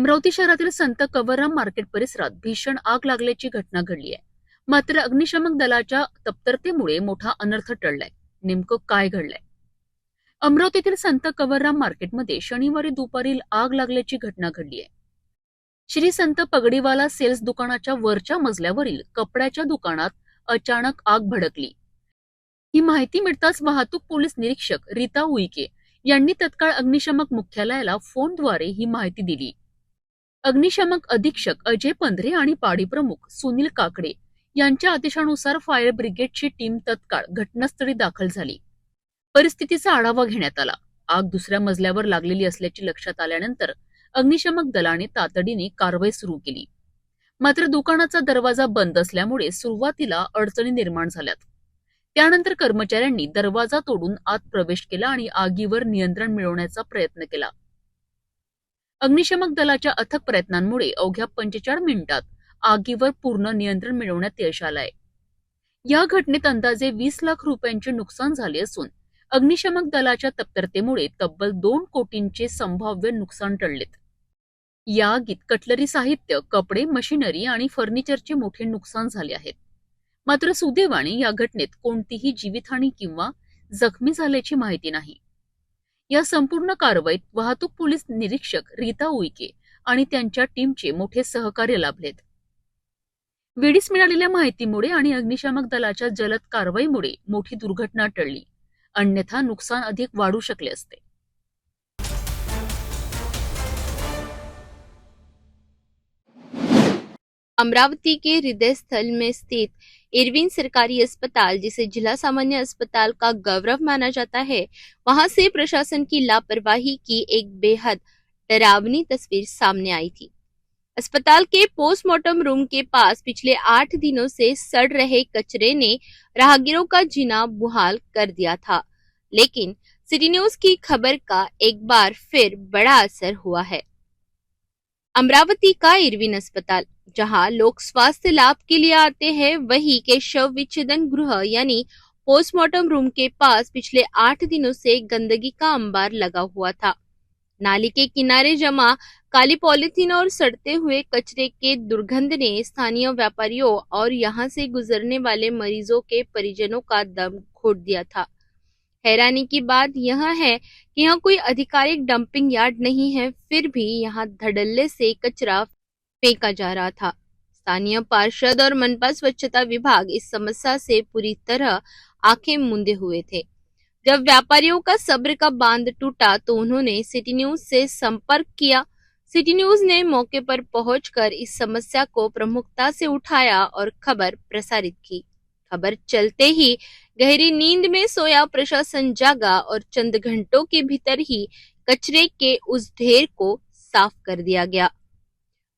अमरावती शहरातील संत कवरराम मार्केट परिसरात भीषण आग लागल्याची घटना घडली आहे. मात्र अग्निशमक दलाच्या तत्परतेमुळे मोठा अनर्थ टळलाय. नेमकं काय घडलंय? अमरावतीतील संत कवरराम मार्केटमध्ये शनिवारी दुपारी आग लागल्याची घटना घडली आहे. श्री संत पगडीवाला सेल्स दुकानाच्या वरच्या मजल्यावरील कपड्याच्या दुकानात अचानक आग भडकली. ही माहिती मिळताच वाहतूक पोलीस निरीक्षक रीता उईके यांनी तत्काळ अग्निशमक मुख्यालयाला फोनद्वारे ही माहिती दिली. अग्निशमक अधीक्षक अजय पंधरे आणि पाडी प्रमुख सुनील काकडे यांच्या आदेशानुसार फायर ब्रिगेडची टीम तत्काळ घटनास्थळी दाखल झाली. परिस्थितीचा आढावा घेण्यात आला. आग दुसऱ्या मजल्यावर लागलेली असल्याचे लक्षात आल्यानंतर अग्निशमक दलाने तातडीने कारवाई सुरू केली. मात्र दुकानाचा दरवाजा बंद असल्यामुळे सुरुवातीला अडचणी निर्माण झाल्यात. त्यानंतर कर्मचाऱ्यांनी दरवाजा तोडून आत प्रवेश केला आणि आगीवर नियंत्रण मिळवण्याचा प्रयत्न केला. अग्निशमक दलाच्या अथक प्रयत्नांमुळे अवघ्या 45 मिनिटात आगीवर पूर्ण नियंत्रण मिळवण्यात यश आलंय. या घटनेत अंदाजे 20 लाख रुपयांचे नुकसान झाले असून अग्निशमक दलाच्या तत्परतेमुळे तब्बल 2 कोटींचे संभाव्य नुकसान टळलेत. या आगीत कटलरी साहित्य, कपडे, मशिनरी आणि फर्निचरचे मोठे नुकसान झाले आहेत. मात्र सुदैवाने या घटनेत कोणतीही जीवितहानी किंवा जखमी झाल्याची माहिती नाही. या संपूर्ण कारवाईत वाहतूक पोलीस निरीक्षक रीता उईके आणि त्यांच्या टीमचे मोठे सहकार्य लाभलेत. वेळीच मिळालेल्या माहितीमुळे आणि अग्निशमक दलाच्या जलद कारवाईमुळे मोठी दुर्घटना टळली. अन्यथा नुकसान अधिक वाढू शकले असते. अमरावती के हृदय स्थल में स्थित इरविन सरकारी अस्पताल, जिसे जिला सामान्य अस्पताल का गौरव माना जाता है, वहां से प्रशासन की लापरवाही की एक बेहद डरावनी तस्वीर सामने आई थी। अस्पताल के पोस्टमार्टम रूम के पास पिछले 8 दिनों से सड़ रहे कचरे ने राहगीरों का जीना मुहाल कर दिया था, लेकिन सिटी न्यूज की खबर का एक बार फिर बड़ा असर हुआ है। अमरावती का इरविन अस्पताल, जहां लोग स्वास्थ्य लाभ के लिए आते हैं, वही के शव विच्छेदन गृह यानी पोस्टमार्टम रूम के पास पिछले 8 दिनों से गंदगी का अंबार लगा हुआ था। नाली के किनारे जमा काली पॉलीथीन और सड़ते हुए कचरे के दुर्गंध ने स्थानीय व्यापारियों और यहां से गुजरने वाले मरीजों के परिजनों का दम घोट दिया था। हैरानी की बात यह है कि यहाँ कोई आधिकारिक डंपिंग यार्ड नहीं है, फिर भी यहाँ धड़ल्ले से कचरा फेंका जा रहा था। स्थानीय पार्षद और मनपा स्वच्छता विभाग इस समस्या से पूरी तरह आंखें मूंदे हुए थे। जब व्यापारियों का सब्र का बांध टूटा तो उन्होंने सिटी न्यूज से संपर्क किया। सिटी न्यूज ने मौके पर पहुंचकर इस समस्या को प्रमुखता से उठाया और खबर प्रसारित की। खबर चलते ही गहरी नींद में सोया प्रशासन जागा और चंद घंटों के भीतर ही कचरे के उस ढेर को साफ कर दिया गया।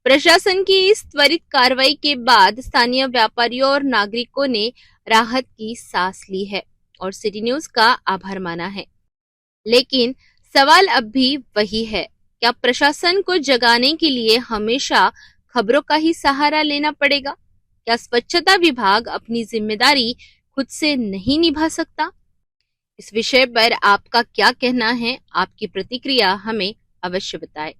प्रशासन की इस त्वरित कार्रवाई के बाद स्थानीय व्यापारियों और नागरिकों ने राहत की सांस ली है और सिटी न्यूज का आभार माना है। लेकिन सवाल अब भी वही है, क्या प्रशासन को जगाने के लिए हमेशा खबरों का ही सहारा लेना पड़ेगा? क्या स्वच्छता विभाग अपनी जिम्मेदारी खुद से नहीं निभा सकता? इस विषय पर आपका क्या कहना है? आपकी प्रतिक्रिया हमें अवश्य बताएं।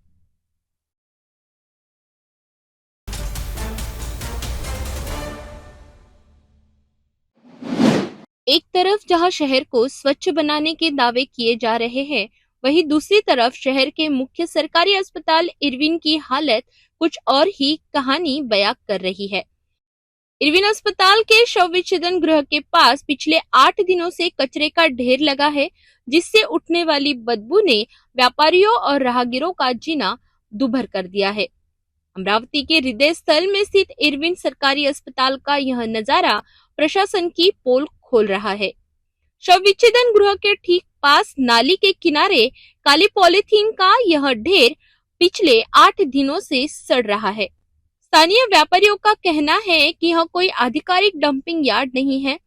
एक तरफ जहां शहर को स्वच्छ बनाने के दावे किए जा रहे हैं, वहीं दूसरी तरफ शहर के मुख्य सरकारी अस्पताल इरविन की हालत कुछ और ही कहानी बयां कर रही है। इरविन अस्पताल के शव विच्छेदन गृह के पास पिछले 8 दिनों से कचरे का ढेर लगा है, जिससे उठने वाली बदबू ने व्यापारियों और राहगीरों का जीना दुभर कर दिया है। अमरावती के हृदय स्थल में स्थित इरविन सरकारी अस्पताल का यह नजारा प्रशासन की पोल खोल रहा है। शव विच्छेदन गृह के ठीक पास नाली के किनारे काली पॉलीथीन का यह ढेर पिछले 8 दिनों से सड़ रहा है। स्थानीय व्यापारियों का कहना है कि यह कोई आधिकारिक डंपिंग यार्ड नहीं है,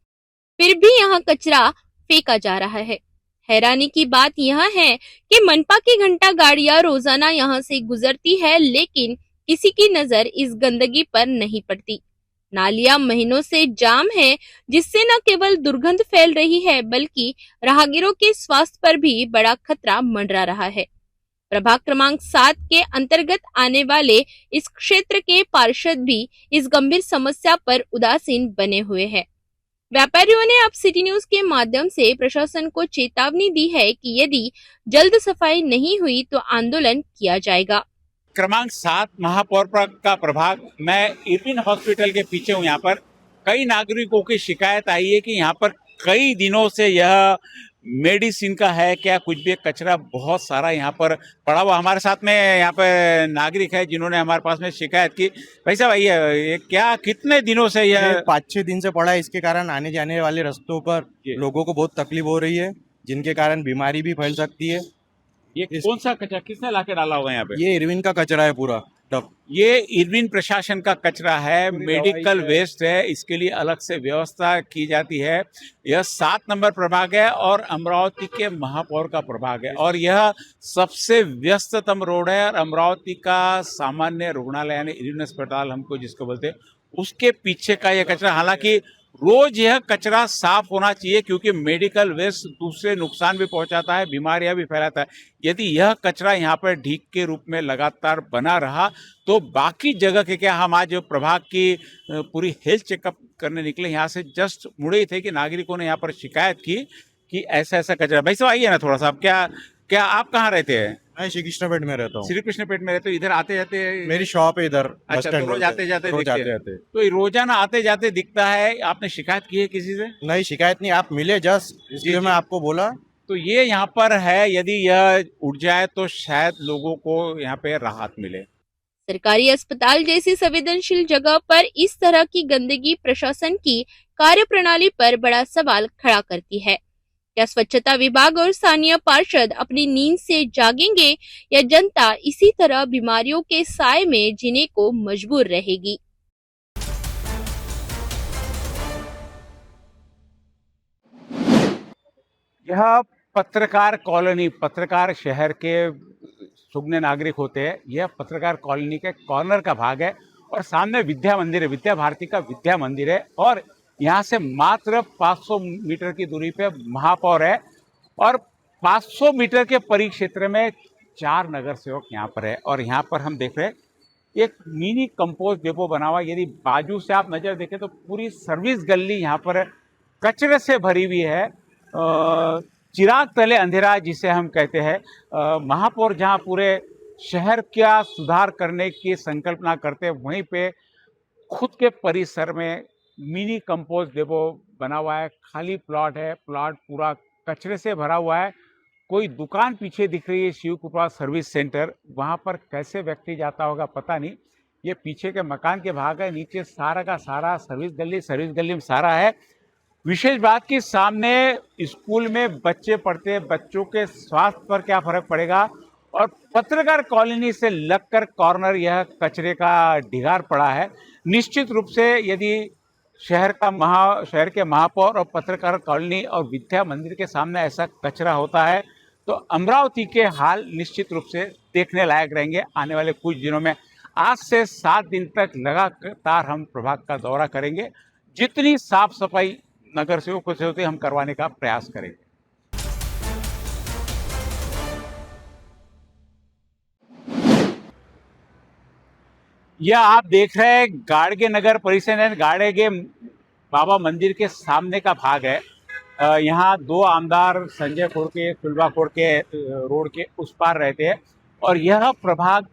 फिर भी यहाँ कचरा फेंका जा रहा है। हैरानी की बात यह है कि मनपा की घंटा गाड़ियां रोजाना यहाँ से गुजरती है, लेकिन किसी की नजर इस गंदगी पर नहीं पड़ती। नालियां महीनों से जाम है, जिससे न केवल दुर्गंध फैल रही है, बल्कि राहगीरों के स्वास्थ्य पर भी बड़ा खतरा मंडरा रहा है। प्रभाग क्रमांक 7 के अंतर्गत आने वाले इस क्षेत्र के पार्षद भी इस गंभीर समस्या पर उदासीन बने हुए हैं। व्यापारियों ने अब सिटी न्यूज के माध्यम से प्रशासन को चेतावनी दी है कि यदि जल्द सफाई नहीं हुई तो आंदोलन किया जाएगा। क्रमांक 7 महापौर का प्रभाग। मैं इरविन हॉस्पिटल के पीछे हूँ। यहाँ पर कई नागरिकों की शिकायत आई है कि यहाँ पर कई दिनों से यह मेडिसिन का है क्या कुछ भी कचरा बहुत सारा यहाँ पर पड़ा हुआ। हमारे साथ में यहाँ पर नागरिक है जिन्होंने हमारे पास में शिकायत की। भाई साहब ये क्या कितने दिनों से ये यह 5-6 दिन से पड़ा है। इसके कारण आने जाने वाले रास्तों पर लोगों को बहुत तकलीफ हो रही है, जिनके कारण बीमारी भी फैल सकती है। ये कौन सा कचरा किसने लाके डाला होगा यहाँ पे? ये इरविन का कचरा है पूरा टब। ये इरविन प्रशासन का कचरा है, मेडिकल वेस्ट है, इसके लिए अलग से व्यवस्था की जाती है। यह 7 नंबर प्रभाग है और अमरावती के महापौर का प्रभाग है और यह सबसे व्यस्ततम रोड है। और अमरावती का सामान्य रुग्णालय यानी इरविन अस्पताल हमको जिसको बोलते हैं, उसके पीछे का यह कचरा। हालांकि रोज यह कचरा साफ होना चाहिए क्योंकि मेडिकल वेस्ट दूसरे नुकसान भी पहुंचाता है, बीमारियां भी फैलाता है। यदि यह कचरा यहाँ पर ढीक के रूप में लगातार बना रहा तो बाकी जगह के क्या, हम आज प्रभाग की पूरी हेल्थ चेकअप करने निकले, यहाँ से जस्ट मुड़े ही थे कि नागरिकों ने यहाँ पर शिकायत की कि ऐसा ऐसा कचरा। भाई साहब आइए ना थोड़ा सा, आप क्या आप कहाँ रहते हैं? मैं श्री कृष्णपेट में रहता हूँ। श्री कृष्णपेट में रहते हो? इधर आते जाते? मेरी शॉप है इधर। अच्छा, तो रोज आते जाते रोज दिखते आते हैं। जाते। तो रोजाना आते जाते दिखता है। आपने शिकायत की है किसी से? नहीं, शिकायत नहीं, आप मिले जस्ट इसलिए मैं आपको बोला। तो ये यहाँ पर है, यदि यह उठ जाए तो शायद लोगों को यहाँ पे राहत मिले। सरकारी अस्पताल जैसी संवेदनशील जगह पर इस तरह की गंदगी प्रशासन की कार्यप्रणाली पर बड़ा सवाल खड़ा करती है। क्या स्वच्छता विभाग और स्थानीय पार्षद अपनी नींद से जागेंगे या जनता इसी तरह बीमारियों के साए में जीने को मजबूर रहेगी? यह पत्रकार कॉलोनी, पत्रकार शहर के सुगने नागरिक होते हैं। यह पत्रकार कॉलोनी के कॉर्नर का भाग है और सामने विद्या मंदिर है, विद्या भारती का विद्या मंदिर है और यहाँ से मात्र 500 मीटर की दूरी पे महापौर है और 500 मीटर के परिक्षेत्र में 4 नगर सेवक यहाँ पर है। और यहाँ पर हम देख रहे हैं एक मिनी कंपोस्ट डिपो बना हुआ। यदि बाजू से आप नजर देखें तो पूरी सर्विस गली यहाँ पर कचरे से भरी हुई है। चिराग तले अंधेरा जिसे हम कहते हैं। महापौर जहाँ पूरे शहर का सुधार करने की संकल्पना करते हैं, वहीं पे खुद के परिसर में मिनी कंपोस्ट डिपो बना हुआ है। खाली प्लॉट है, प्लॉट पूरा कचरे से भरा हुआ है। कोई दुकान पीछे दिख रही है, शिव कृपा सर्विस सेंटर, वहाँ पर कैसे व्यक्ति जाता होगा पता नहीं। ये पीछे के मकान के भाग है, नीचे सारा का सारा सर्विस गली में सारा है। विशेष बात कि सामने स्कूल में बच्चे पढ़ते हैं, बच्चों के स्वास्थ्य पर क्या फर्क पड़ेगा। और पत्रकार कॉलोनी से लगकर कॉर्नर यह कचरे का ढिगार पड़ा है। निश्चित रूप से यदि शहर के महापौर और पत्रकार कॉलोनी और विद्या मंदिर के सामने ऐसा कचरा होता है तो अमरावती के हाल निश्चित रूप से देखने लायक रहेंगे आने वाले कुछ दिनों में। आज से 7 दिन तक लगातार हम प्रभाग का दौरा करेंगे। जितनी साफ सफाई नगर सेवकों से होती हम करवाने का प्रयास करेंगे। यह आप देख रहे हैं गाड़गे नगर परिषद है, गाड़गे बाबा मंदिर के सामने का भाग है। यहाँ 2 आमदार संजय खोड़के, सुलभा खोड़के रोड के उस पार रहते हैं और यह प्रभाग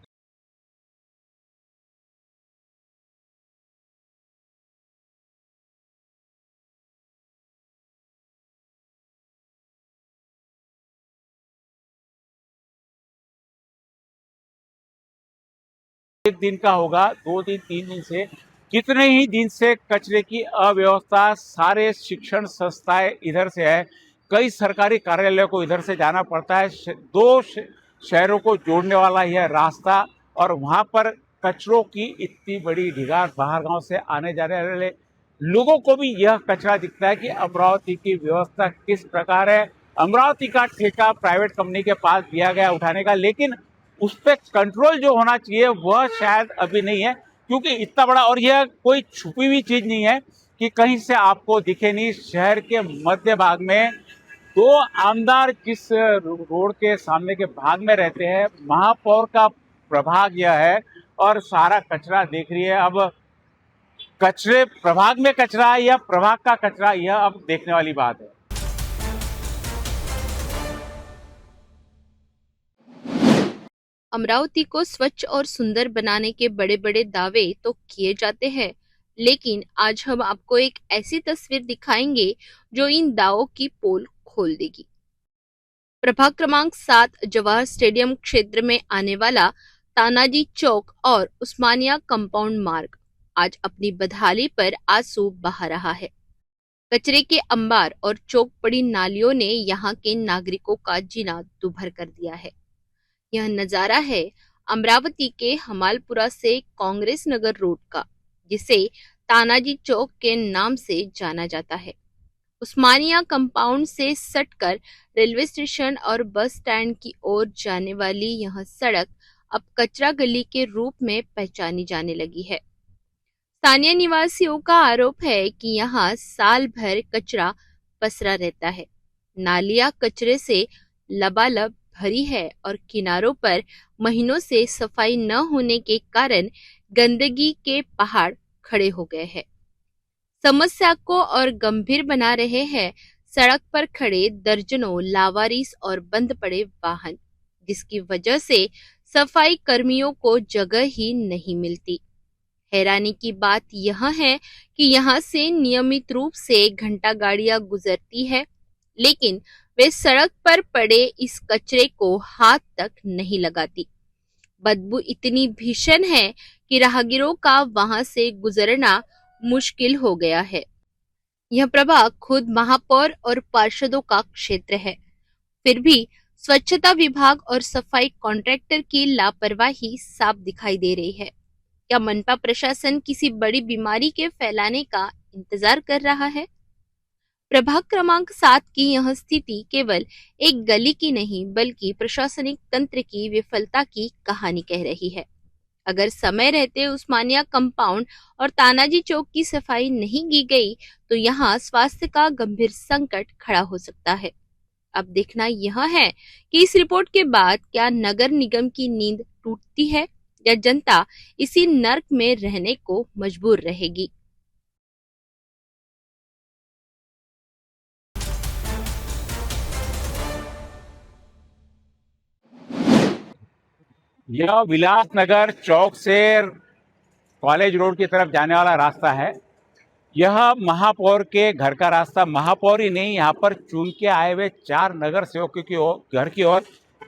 एक दिन का होगा, 2 दिन 3 दिन से, कितने ही दिन से कचरे की अव्यवस्था। सारे शिक्षण संस्थाएं इधर से है, कई सरकारी कार्यालयों को इधर से जाना पड़ता है। 2 शहरों को जोड़ने वाला यह रास्ता और वहां पर कचरों की इतनी बड़ी ढिगार, बाहर गांव से आने जाने वाले लोगों को भी यह कचरा दिखता है कि अमरावती की व्यवस्था किस प्रकार है। अमरावती का ठेका प्राइवेट कंपनी के पास दिया गया उठाने का, लेकिन उस पर कंट्रोल जो होना चाहिए वह शायद अभी नहीं है क्योंकि इतना बड़ा, और यह कोई छुपी हुई चीज नहीं है कि कहीं से आपको दिखे नहीं। शहर के मध्य भाग में दो आमदार जिस रोड के सामने के भाग में रहते हैं, महापौर का प्रभाग यह है और सारा कचरा देख रही है। अब कचरे प्रभाग में कचरा है या प्रभाग का कचरा, यह अब देखने वाली बात है। अमरावती को स्वच्छ और सुंदर बनाने के बड़े बड़े दावे तो किए जाते हैं, लेकिन आज हम आपको एक ऐसी तस्वीर दिखाएंगे जो इन दावों की पोल खोल देगी। प्रभाग क्रमांक 7 जवाहर स्टेडियम क्षेत्र में आने वाला तानाजी चौक और उस्मानिया कंपाउंड मार्ग आज अपनी बदहाली पर आंसू बहा रहा है। कचरे के अंबार और चौक पड़ी नालियों ने यहाँ के नागरिकों का जीना दुभर कर दिया है। यह नजारा है अमरावती के हमालपुरा से कांग्रेस नगर रोड का, जिसे तानाजी चौक के नाम से जाना जाता है। उस्मानिया कंपाउंड से सटकर रेलवे स्टेशन और बस स्टैंड की ओर जाने वाली यह सड़क अब कचरा गली के रूप में पहचानी जाने लगी है। स्थानीय निवासियों का आरोप है कि यहाँ साल भर कचरा पसरा रहता है। नालियां कचरे से लबालब भरी है और किनारों पर महीनों से सफाई न होने के कारण गंदगी के पहाड़ खड़े हो गए हैं। समस्या को और गंभीर बना रहे हैं सड़क पर खड़े दर्जनों लावारिस और बंद पड़े वाहन, जिसकी वजह से सफाई कर्मियों को जगह ही नहीं मिलती। हैरानी की बात यह है कि यहाँ से नियमित रूप से घंटा गाड़ियां गुजरती है, लेकिन वे सड़क पर पड़े इस कचरे को हाथ तक नहीं लगाती। बदबू इतनी भीषण है कि राहगीरों का वहां से गुजरना मुश्किल हो गया है। यह प्रभाग खुद महापौर और पार्षदों का क्षेत्र है, फिर भी स्वच्छता विभाग और सफाई कॉन्ट्रैक्टर की लापरवाही साफ दिखाई दे रही है। क्या मनपा प्रशासन किसी बड़ी बीमारी के फैलाने का इंतजार कर रहा है? प्रभाग क्रमांक 7 की यह स्थिति केवल एक गली की नहीं, बल्कि प्रशासनिक तंत्र की विफलता की कहानी कह रही है। अगर समय रहते उस्मानिया कंपाउंड और तानाजी चौक की सफाई नहीं की गई तो यहाँ स्वास्थ्य का गंभीर संकट खड़ा हो सकता है। अब देखना यह है कि इस रिपोर्ट के बाद क्या नगर निगम की नींद टूटती है या जनता इसी नर्क में रहने को मजबूर रहेगी। यह विलासनगर चौक से कॉलेज रोड की तरफ जाने वाला रास्ता है। यह महापौर के घर का रास्ता, महापौर ही नहीं, यहाँ पर चुन के आए हुए 4 नगर सेवकों की घर की ओर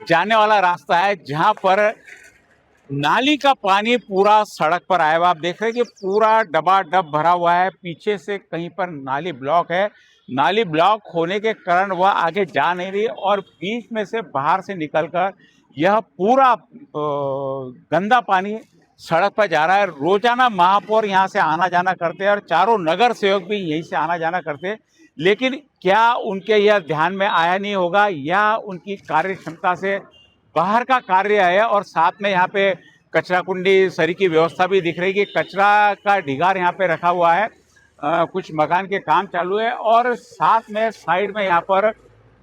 जाने वाला रास्ता है, जहाँ पर नाली का पानी पूरा सड़क पर आया हुआ। आप देख रहे हैं कि पूरा डबाडब भरा हुआ है। पीछे से कहीं पर नाली ब्लॉक है। नाली ब्लॉक होने के कारण वह आगे जा नहीं रही और बीच में से बाहर से निकलकर यह पूरा गंदा पानी सड़क पर जा रहा है। रोजाना महापौर यहाँ से आना जाना करते हैं और चारों नगर सेवक भी यहीं से आना जाना करते हैं, लेकिन क्या उनके यह ध्यान में आया नहीं होगा या उनकी कार्य क्षमता से बाहर का कार्य है। और साथ में यहाँ पे कचरा कुंडी सरी की व्यवस्था भी दिख रही है कि कचरा का ढिगार यहाँ पे रखा हुआ है। कुछ मकान के काम चालू है और साथ में साइड में यहाँ पर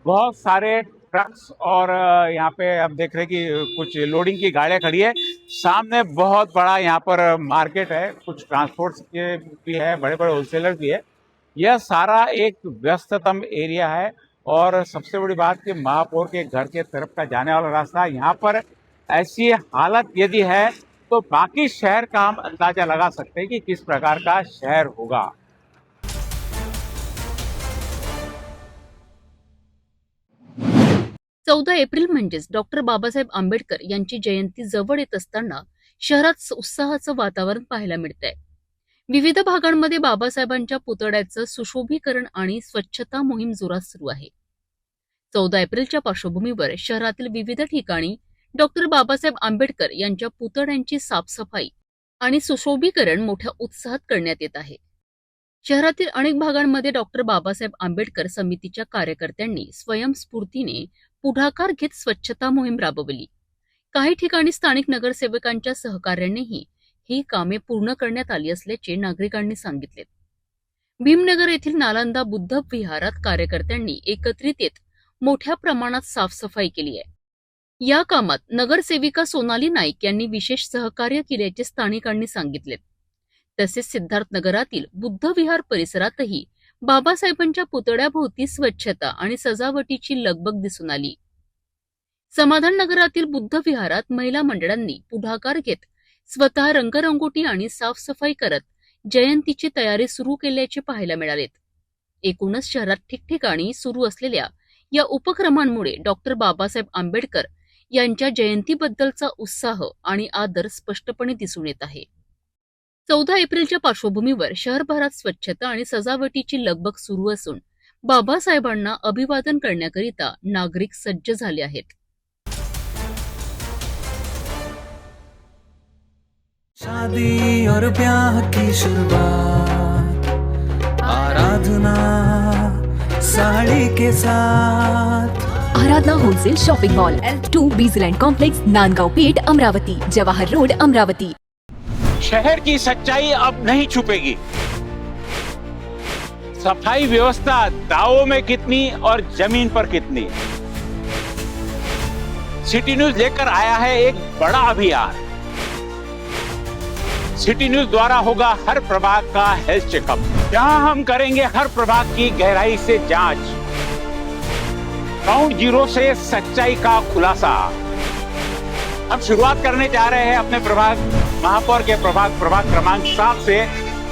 बहुत सारे ट्रक्स और यहाँ पे आप देख रहे हैं कि कुछ लोडिंग की गाड़ियाँ खड़ी है। सामने बहुत बड़ा यहाँ पर मार्केट है, कुछ ट्रांसपोर्ट के भी है, बड़े बड़े होलसेलर भी है। यह सारा एक व्यस्ततम एरिया है और सबसे बड़ी बात कि महापौर के घर के तरफ का जाने वाला रास्ता, यहाँ पर ऐसी हालत यदि है तो बाकी शहर का हम अंदाजा लगा सकते हैं कि किस प्रकार का शहर होगा। 14 एप्रिल म्हणजेच डॉक्टर बाबासाहेब आंबेडकर यांची जयंती जवळ येत असताना शहरात उत्साहाचं वातावरण पाहायला मिळतंय। विविध भागांमध्ये बाबासाहेबांच्या पुतळ्याचं सुशोभीकरण आणि स्वच्छता मोहीम जोरात सुरू आहे। 14 एप्रिलच्या पार्श्वभूमीवर शहरातील विविध ठिकाणी डॉक्टर बाबासाहेब आंबेडकर यांच्या पुतळ्यांची साफसफाई आणि सुशोभीकरण मोठ्या उत्साहात करण्यात येत आहे। शहरातील अनेक भागांमध्ये डॉक्टर बाबासाहेब आंबेडकर समितीच्या कार्यकर्त्यांनी स्वयंस्फूर्तीने पुढाकार घेत स्वच्छता मोहीम राबवली। काही ठिकाणी स्थानिक नगरसेवकांच्या सहकार्यानेही ही कामे पूर्ण करण्यात आली असल्याचे नागरिकांनी सांगितले। भीमनगर येथील नालंदा बुद्ध विहारात कार्यकर्त्यांनी एकत्रित येत मोठ्या प्रमाणात साफसफाई केली आहे. या कामात नगरसेविका सोनाली नाईक यांनी विशेष सहकार्य केल्याचे स्थानिकांनी सांगितले. तसेच सिद्धार्थनगरातील बुद्ध विहार परिसरातही बाबासाहेबांच्या पुतळ्याभोवती स्वच्छता आणि सजावटीची लगबग दिसून आली. समाधान नगरातील बुद्ध विहारात महिला मंडळांनी पुढाकार घेत स्वतः रंगरंगोटी आणि साफसफाई करत जयंतीची तयारी सुरू केल्याचे पाहायला मिळाले. एकूणच शहरात ठिकठिकाणी सुरू असलेल्या या उपक्रमांमुळे डॉक्टर बाबासाहेब आंबेडकर यांच्या जयंतीबद्दलचा उत्साह आणि आदर स्पष्टपणे दिसून येत आहे. 14 एप्रिलच्या पार्श्वभूमीवर शहरभरात स्वच्छता आणि सजावटीची लगबग सुरू असून बाबासाहेबांना अभिवादन करण्याकरिता नागरिक सज्ज झाले आहेत. शादी और ब्याह की शुरुआत आराधना साड़ी के साथ। Aradhana wholesale shopping mall L2 बीजलैंड कॉम्प्लेक्स नांदगांव पेठ अमरावती जवाहर रोड अमरावती। शहर की सच्चाई अब नहीं छुपेगी। सफाई व्यवस्था दावों में कितनी और जमीन पर कितनी। सिटी न्यूज लेकर आया है एक बड़ा अभियान। सिटी न्यूज द्वारा होगा हर प्रभाग का हेल्थ चेकअप, जहां हम करेंगे हर प्रभाग की गहराई से जांच। ग्राउंड जीरो से सच्चाई का खुलासा। अब शुरुआत करने जा रहे हैं अपने प्रभाग महापौर के प्रभाग क्रमांक 7 से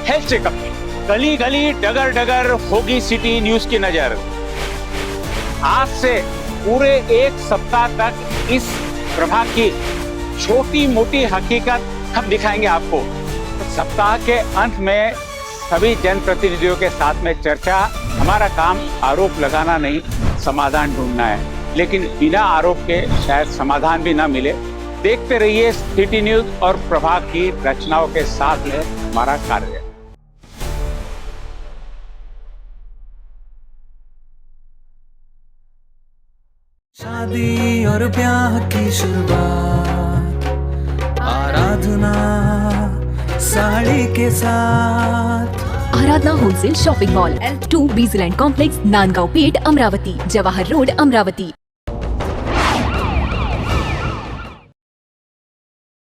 हेल्थ चेकअप की। गली गली डगर डगर होगी सिटी न्यूज की नजर। आज से पूरे एक सप्ताह तक इस प्रभाग की छोटी मोटी हकीकत हम दिखाएंगे आपको। सप्ताह के अंत में सभी जनप्रतिनिधियों के साथ में चर्चा। हमारा काम आरोप लगाना नहीं, समाधान ढूंढना है, लेकिन बिना आरोप के शायद समाधान भी ना मिले। देखते रहिए सिटी न्यूज और प्रभाग की रचनाओं के साथ में हमारा कार्य। शादी और ब्याह की शुरुआत आराधना साड़ी के साथ। Aradhana wholesale shopping mall L2 बीजलैंड कॉम्प्लेक्स नांदगांव पेठ अमरावती जवाहर रोड अमरावती।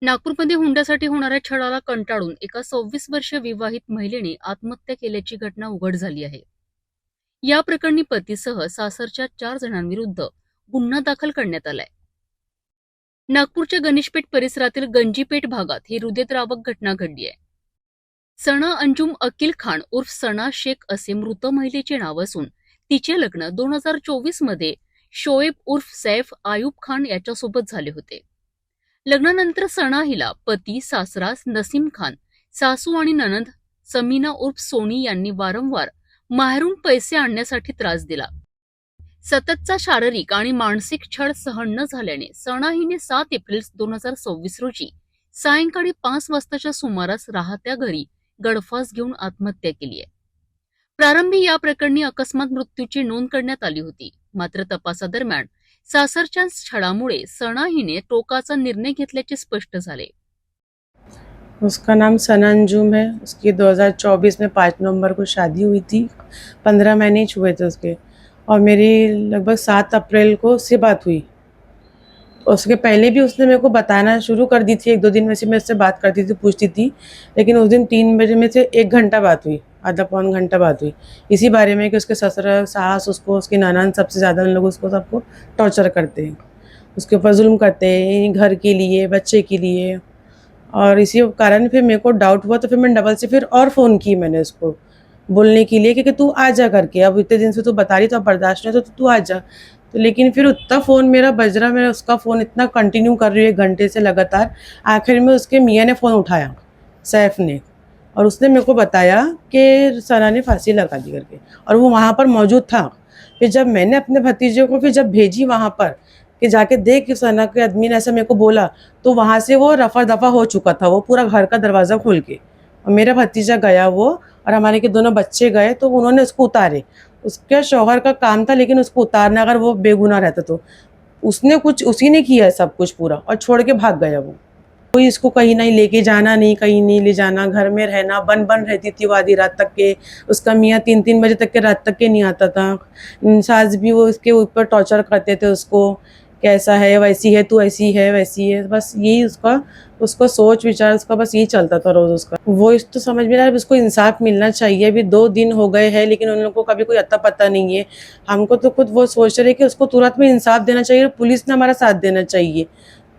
नागपूरमध्ये हुंड्यासाठी होणाऱ्या छळाला कंटाळून एका 26 वर्षीय विवाहित महिलेने आत्महत्या केल्याची घटना उघड झाली आहे. या प्रकरणी पतीसह सासरच्या 4 जणांविरुद्ध गुन्हा दाखल करण्यात आलाय. नागपूरच्या गणेशपेठ परिसरातील गंजीपेठ भागात ही हृदयद्रावक घटना घडली आहे. सना अंजुम अकील खान उर्फ सना शेख असे मृत महिलेचे नाव असून तिचे लग्न 2024 मध्ये शोएब उर्फ सैफ आयुब खान याच्यासोबत झाले होते. लग्नानंतर सना हिला पती सासरास नसीम खान, सासू आणि ननंद समीना उर्फ सोनी यांनी वारंवार माहेरून पैसे आणण्यासाठी त्रास दिला. सततचा शारीरिक आणि मानसिक छळ सहन न झाल्याने सना हिने 7 एप्रिल 2026 रोजी सायंकाळी 5 वाजताच्या सुमारास राहत्या घरी गळफास घेऊन आत्महत्या केली आहे. प्रारंभी या प्रकरणी अकस्मात मृत्यूची नोंद करण्यात आली होती. मात्र तपासादरम्यान सासरच्या छळामुळे सना हिने टोकाचा निर्णय घेतल्याचे स्पष्ट झाले. उसका नाम सना अंजुम है। उसकी 2024 में 5 नवंबर को शादी हुई थी। 15 महीने ही हुए थे उसके, और मेरी लगभग 7 अप्रैल को उससे बात हुई। उसके पहले भी उसने मेरे को बताना शुरू कर दी थी। 1-2 दिन में से मैं उससे बात करती थी, पूछती थी, लेकिन उस दिन 3 बजे में से 1 घंटा बात हुई, आधा पौन घंटा बात हुई इसी बारे में कि उसके ससुर सास उसको, उसकी ननद, सबसे ज़्यादा उन लोग उसको सबको टॉर्चर करते हैं, उसके ऊपर जुल्म करते हैं, घर के लिए, बच्चे के लिए। और इसी कारण फिर मेरे को डाउट हुआ, तो फिर मैं डबल से फिर और फ़ोन की मैंने उसको बोलने के लिए कि तू आ जा करके, अब इतने दिन से तू बता रही तो अब बर्दाश्त नहीं, तो तू आ जा। तो लेकिन फिर उतना फ़ोन मेरा बज रहा, मैं उसका फ़ोन इतना कंटिन्यू कर रही हूँ 1 घंटे से लगातार। आखिर में उसके मियाँ ने फ़ोन उठाया, सैफ ने, और उसने मेरे को बताया कि सना ने फांसी लगा दी करके, और वो वहाँ पर मौजूद था। फिर जब मैंने अपने भतीजे को फिर जब भेजी वहाँ पर कि जाके देख कि सना के आदमी ने ऐसा मेरे को बोला, तो वहाँ से वो रफा दफा हो चुका था, वो पूरा घर का दरवाज़ा खोल के। और मेरा भतीजा गया वो, और हमारे के दोनों बच्चे गए, तो उन्होंने उसको उतारे। उसके शौहर का काम था, लेकिन उसको उतारना, अगर वो बेगुनाह रहता तो उसने कुछ, उसी ने किया है सब कुछ पूरा, और छोड़ के भाग गया वो। कोई इसको कहीं नहीं लेके जाना, नहीं कहीं नहीं ले जाना, घर में रहना, बन बन रहती थी वो आधी रात तक के। उसका मियाँ 3-3 बजे तक के रात तक के नहीं आता था। सास भी वो उसके ऊपर टॉर्चर करते थे उसको, कैसा है, वैसी है तू, ऐसी है वैसी है, बस यही उसको सोच विचार उसका बस यही चलता था रोज उसका। वो इस तो समझ में नहीं आ रहा, उसको इंसाफ मिलना चाहिए। अभी 2 दिन हो गए हैं लेकिन उन लोगों को कभी कोई अता पता नहीं है। हमको तो खुद वो सोच रहे कि उसको तुरंत में इंसाफ देना चाहिए, पुलिस ने हमारा साथ देना चाहिए,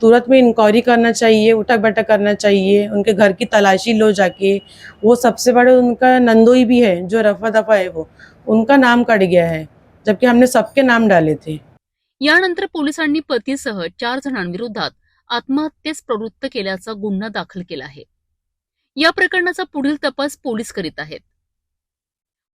तुरंत में इंक्वायरी करना चाहिए, उठक बैठक करना चाहिए, उनके घर की तलाशी लो जाके। वो सबसे बड़े उनका नंदोई भी है जो रफा दफा है, वो उनका नाम कट गया है जबकि हमने सबके नाम डाले थे। यानंतर पोलिसांनी पतीसह 4 जणांविरोधात आत्महत्येस प्रवृत्त केल्याचा गुन्हा दाखल केला आहे. या प्रकरणाचा पुढील तपास पोलीस करीत आहेत.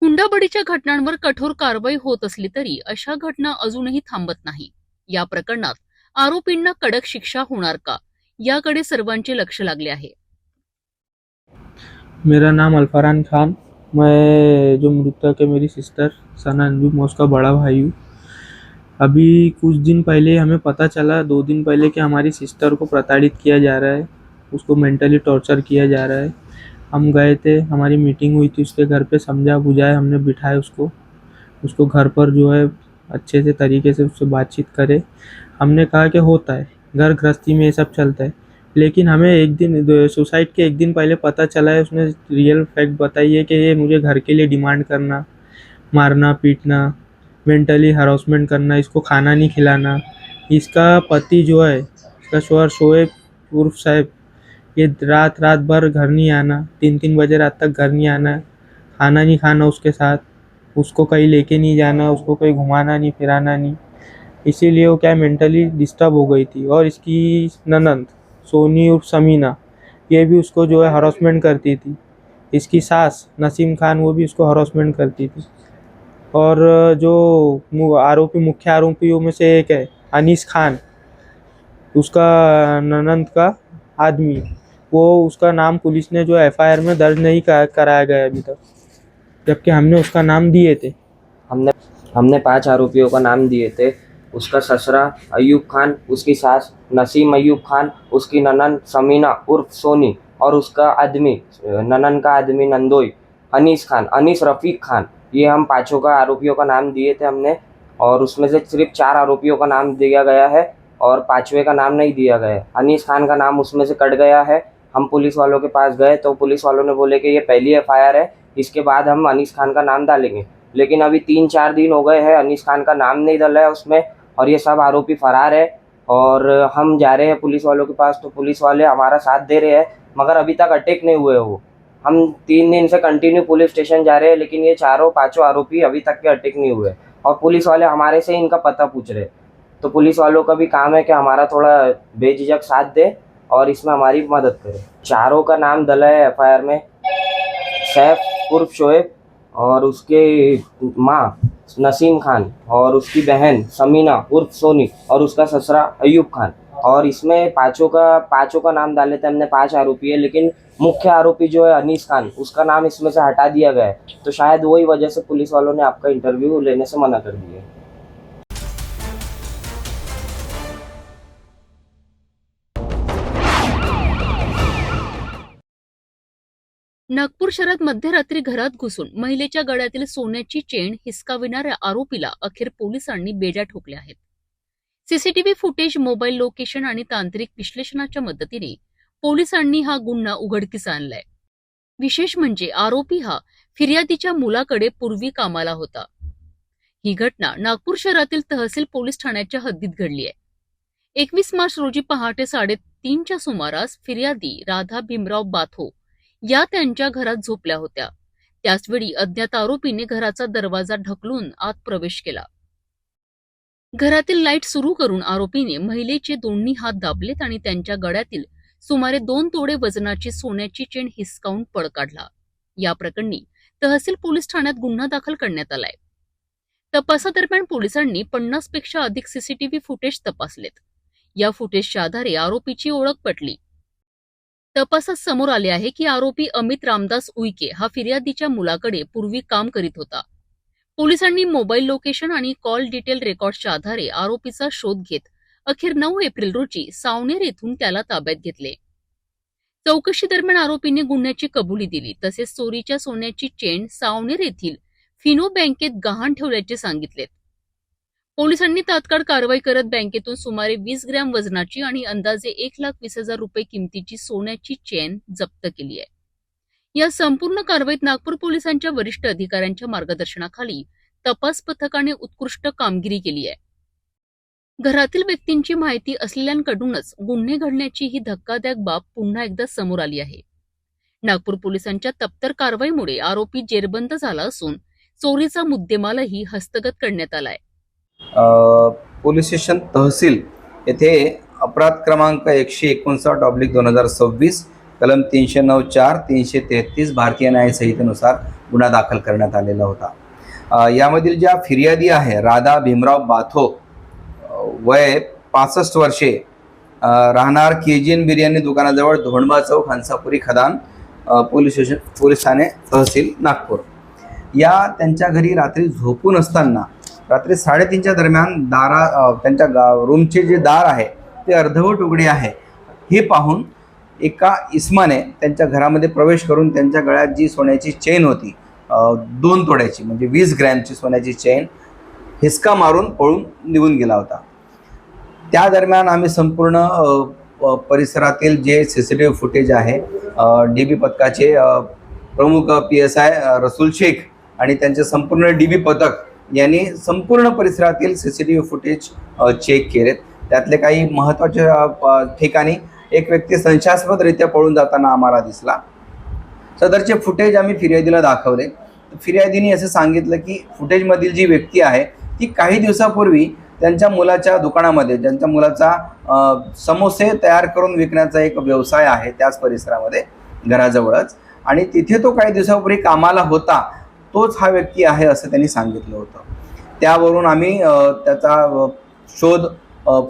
हुंडाबळीच्या घटनांवर कठोर कारवाई होत असली तरी अशा घटना अजूनही थांबत नाही. या प्रकरणात आरोपींना कडक शिक्षा होणार का, याकडे सर्वांचे लक्ष लागले आहे. मेरा नाम अल्फरान खान, मैं जो मृतक है मेरी सिस्टर सना अंजुम, मैं उसका बड़ा भाई हूँ। अभी कुछ दिन पहले हमें पता चला, 2 दिन पहले, कि हमारी सिस्टर को प्रताड़ित किया जा रहा है, उसको मेंटली टॉर्चर किया जा रहा है। हम गए थे, हमारी मीटिंग हुई थी उसके घर पे, समझा बुझाया हमने, बिठाए उसको घर पर जो है अच्छे से तरीके से उससे बातचीत करे। हमने कहा कि होता है, घर गृहस्थी में ये सब चलता है, लेकिन हमें एक दिन सुसाइड के 1 दिन पहले पता चला है, उसने रियल फैक्ट बताई है कि ये मुझे घर के लिए डिमांड करना, मारना पीटना, मेंटली हरासमेंट करना, इसको खाना नहीं खिलाना। इसका पति जो है, इसका शोहर शोएब उर्फ साहब, ये रात भर घर नहीं आना, 3-3 बजे रात तक घर नहीं आना, खाना नहीं खाना उसके साथ, उसको कहीं लेके नहीं जाना, उसको कहीं घुमाना नहीं फिराना नहीं। इसीलिए वो क्या मेंटली डिस्टर्ब हो गई थी। और इसकी ननंद सोनी उर्फ समीना, ये भी उसको जो है हरासमेंट करती थी। इसकी सास नसीम खान, वो भी उसको हरासमेंट करती थी। और जो मुख्य आरोपियों में से एक है अनीस खान, उसका ननंद का आदमी, वो उसका नाम पुलिस ने जो एफआईआर में दर्ज नहीं कराया गया अभी तक, जबकि हमने उसका नाम दिए थे। हमने 5 आरोपियों का नाम दिए थे। उसका ससुरा अयूब खान, उसकी सास नसीम अयूब खान, उसकी ननंद समीना उर्फ सोनी, और उसका आदमी, ननंद का आदमी नंदोई अनीस रफीक खान। ये हम 5 का आरोपियों का नाम दिए थे हमने, और उसमें से सिर्फ 4 आरोपियों का नाम दिया गया है और 5वें का नाम नहीं दिया गया है। अनीस खान का नाम उसमें से कट गया है। हम पुलिस वालों के पास गए तो पुलिस वालों ने बोले कि ये पहली एफआईआर है, इसके बाद हम अनीस खान का नाम डालेंगे। लेकिन अभी 3-4 दिन हो गए हैं, अनीस खान का नाम नहीं डला है उसमें, और ये सब आरोपी फरार है। और हम जा रहे हैं पुलिस वालों के पास तो पुलिस वाले हमारा साथ दे रहे हैं, मगर अभी तक अटैक नहीं हुए वो। हम 3 दिन से कंटिन्यू पुलिस स्टेशन जा रहे हैं, लेकिन ये 4-5 आरोपी अभी तक के अटैक नहीं हुए, और पुलिस वाले हमारे से इनका पता पूछ रहे। तो पुलिस वालों का भी काम है कि हमारा थोड़ा बेझिझक साथ दे और इसमें हमारी मदद करे। 4 का नाम डला है एफआईआर में, सैफ उर्फ शोएब, और उसके माँ नसीम खान, और उसकी बहन समीना उर्फ सोनी, और उसका ससुरा अयूब खान। और इसमें 5 का नाम डाले थे हमने, 5 आरोपी है, लेकिन मुख्य आरोपी जो है अनीस खान, उसका नाम इसमें से हटा दिया गया है। तो शायद वही वजह से पुलिस वालों ने आपका इंटरव्यू लेने से मना कर दिया। नागपूर शहरात मध्यरात्री घरात घुसून महिलेच्या गळ्यातील सोन्याची चेन हिसकाविणाऱ्या आरोपीला अखेर पोलिसांनी बेड्या ठोकल्या आहेत. सीसीटीव्ही फुटेज, मोबाईल लोकेशन आणि तांत्रिक विश्लेषणाच्या मदतीने पोलिसांनी हा गुन्हा उघडकीस आणलाय. विशेष म्हणजे आरोपी हा फिर्यादीच्या मुलाकडे पूर्वी कामाला होता. ही घटना नागपूर शहरातील तहसील पोलीस ठाण्याच्या हद्दीत घडली आहे. 21 मार्च रोजी पहाटे 3:30च्या सुमारास फिर्यादी राधा भीमराव बाथो या त्यांच्या घरात झोपल्या होत्या. त्याचवेळी अज्ञात आरोपीने घराचा दरवाजा ढकलून आत प्रवेश केला. घरातील लाईट सुरू करून आरोपीने महिलेचे दोन्ही हात दाबलेत आणि त्यांच्या गळ्यातील सुमारे 2 तोडे वजनाची सोन्याची चेन हिसकावून पळ काढला. या प्रकरणी तहसील पोलीस ठाण्यात गुन्हा दाखल करण्यात आलाय. तपासादरम्यान पोलिसांनी 50 पेक्षा अधिक सीसीटीव्ही फुटेज तपासलेत. या फुटेजच्या आधारे आरोपीची ओळख पटली. तपासात समोर आले आहे की आरोपी अमित रामदास उईके हा फिर्यादीच्या मुलाकडे पूर्वी काम करीत होता. पोलिसांनी मोबाईल लोकेशन आणि कॉल डिटेल रेकॉर्डच्या आधारे आरोपीचा शोध घेत अखेर 9 एप्रिल रोजी सावनेर येथून त्याला ताब्यात घेतले. चौकशी दरम्यान आरोपीने गुन्ह्याची कबुली दिली. तसेच चोरीच्या सोन्याची चेन सावनेर येथील फिनो बँकेत गहाण ठेवल्याचे सांगितलेत. पोलिसांनी तात्काळ कारवाई करत बँकेतून सुमारे 20 ग्रॅम वजनाची आणि अंदाजे 1,20,000 रुपये किमतीची सोन्याची चेन जप्त केली आहे. या संपूर्ण कारवाईत नागपूर पोलिसांच्या वरिष्ठ अधिकाऱ्यांच्या मार्गदर्शनाखाली तपास पथकाने उत्कृष्ट कामगिरी केली आहे. घरातील व्यक्तींची माहिती असलेल्यांकडूनच गुन्हे घडण्याची ही धक्कादायक बाब पुन्हा एकदा समोर आली आहे. नागपूर पोलिसांच्या तप्तर कारवाईमुळे आरोपी जेरबंद झाला असून चोरीचा मुद्देमालही हस्तगत करण्यात आलाय. पोलीस स्टेशन तहसील येथे अपराध क्रमांक 159/2026 कलम 309(4), 333 भारतीय न्याय संहितेनुसार गुन्हा दाखल करण्यात आलेला होता. यामधील ज्या फिर्यादी आहे राधा भीमराव बाथो, वय 65 वर्षे, राहणार केजीएन बिर्याणी दुकानाजवळ धोंडबा चौक, हंसापुरी, खदान, पोलीस ठाणे तहसील नागपूर. या त्यांच्या घरी रात्री झोपून असताना रात्री 3:30च्या दरम्यान त्यांच्या रूमचे जे दार आहे ते अर्धवट उघडे आहे हे पाहून एका इस्माने त्यांच्या घरामध्ये प्रवेश करून त्यांच्या गळ्यात जी सोन्याची चेन होती 2 तोळ्याची म्हणजे 20 ग्रॅमची सोन्याची चेन हिसका मारून पळून निघून गेला होता. त्या दरम्यान आम्ही संपूर्ण परिसरातील जे CCTV फुटेज आहे DB पथकाचे प्रमुख PSI रसूल शेख आणि त्यांचे संपूर्ण DB पथक यांनी संपूर्ण परिसरातील CCTV फुटेज चेक केलेत. त्यातले काही महत्त्वाच्या ठिकाणी एक व्यक्ती संशयास्पदरित्या पळून जाताना आम्हाला दिसला. सदरचे फुटेज आम्ही फिर्यादीला दाखवले. फिर्यादीने असं सांगितलं की फुटेजमधील जी व्यक्ती आहे ती काही दिवसापूर्वी त्यांच्या मुलाच्या दुकानामध्ये, ज्यांच्या मुलाचा समोसे तयार करून विकण्याचा एक व्यवसाय आहे त्याच परिसरामध्ये घराजवळच, आणि तिथे तो काही दिवसापूर्वी कामाला होता, तोच हा व्यक्ती आहे असं त्यांनी सांगितलं होतं. त्यावरून आम्ही त्याचा शोध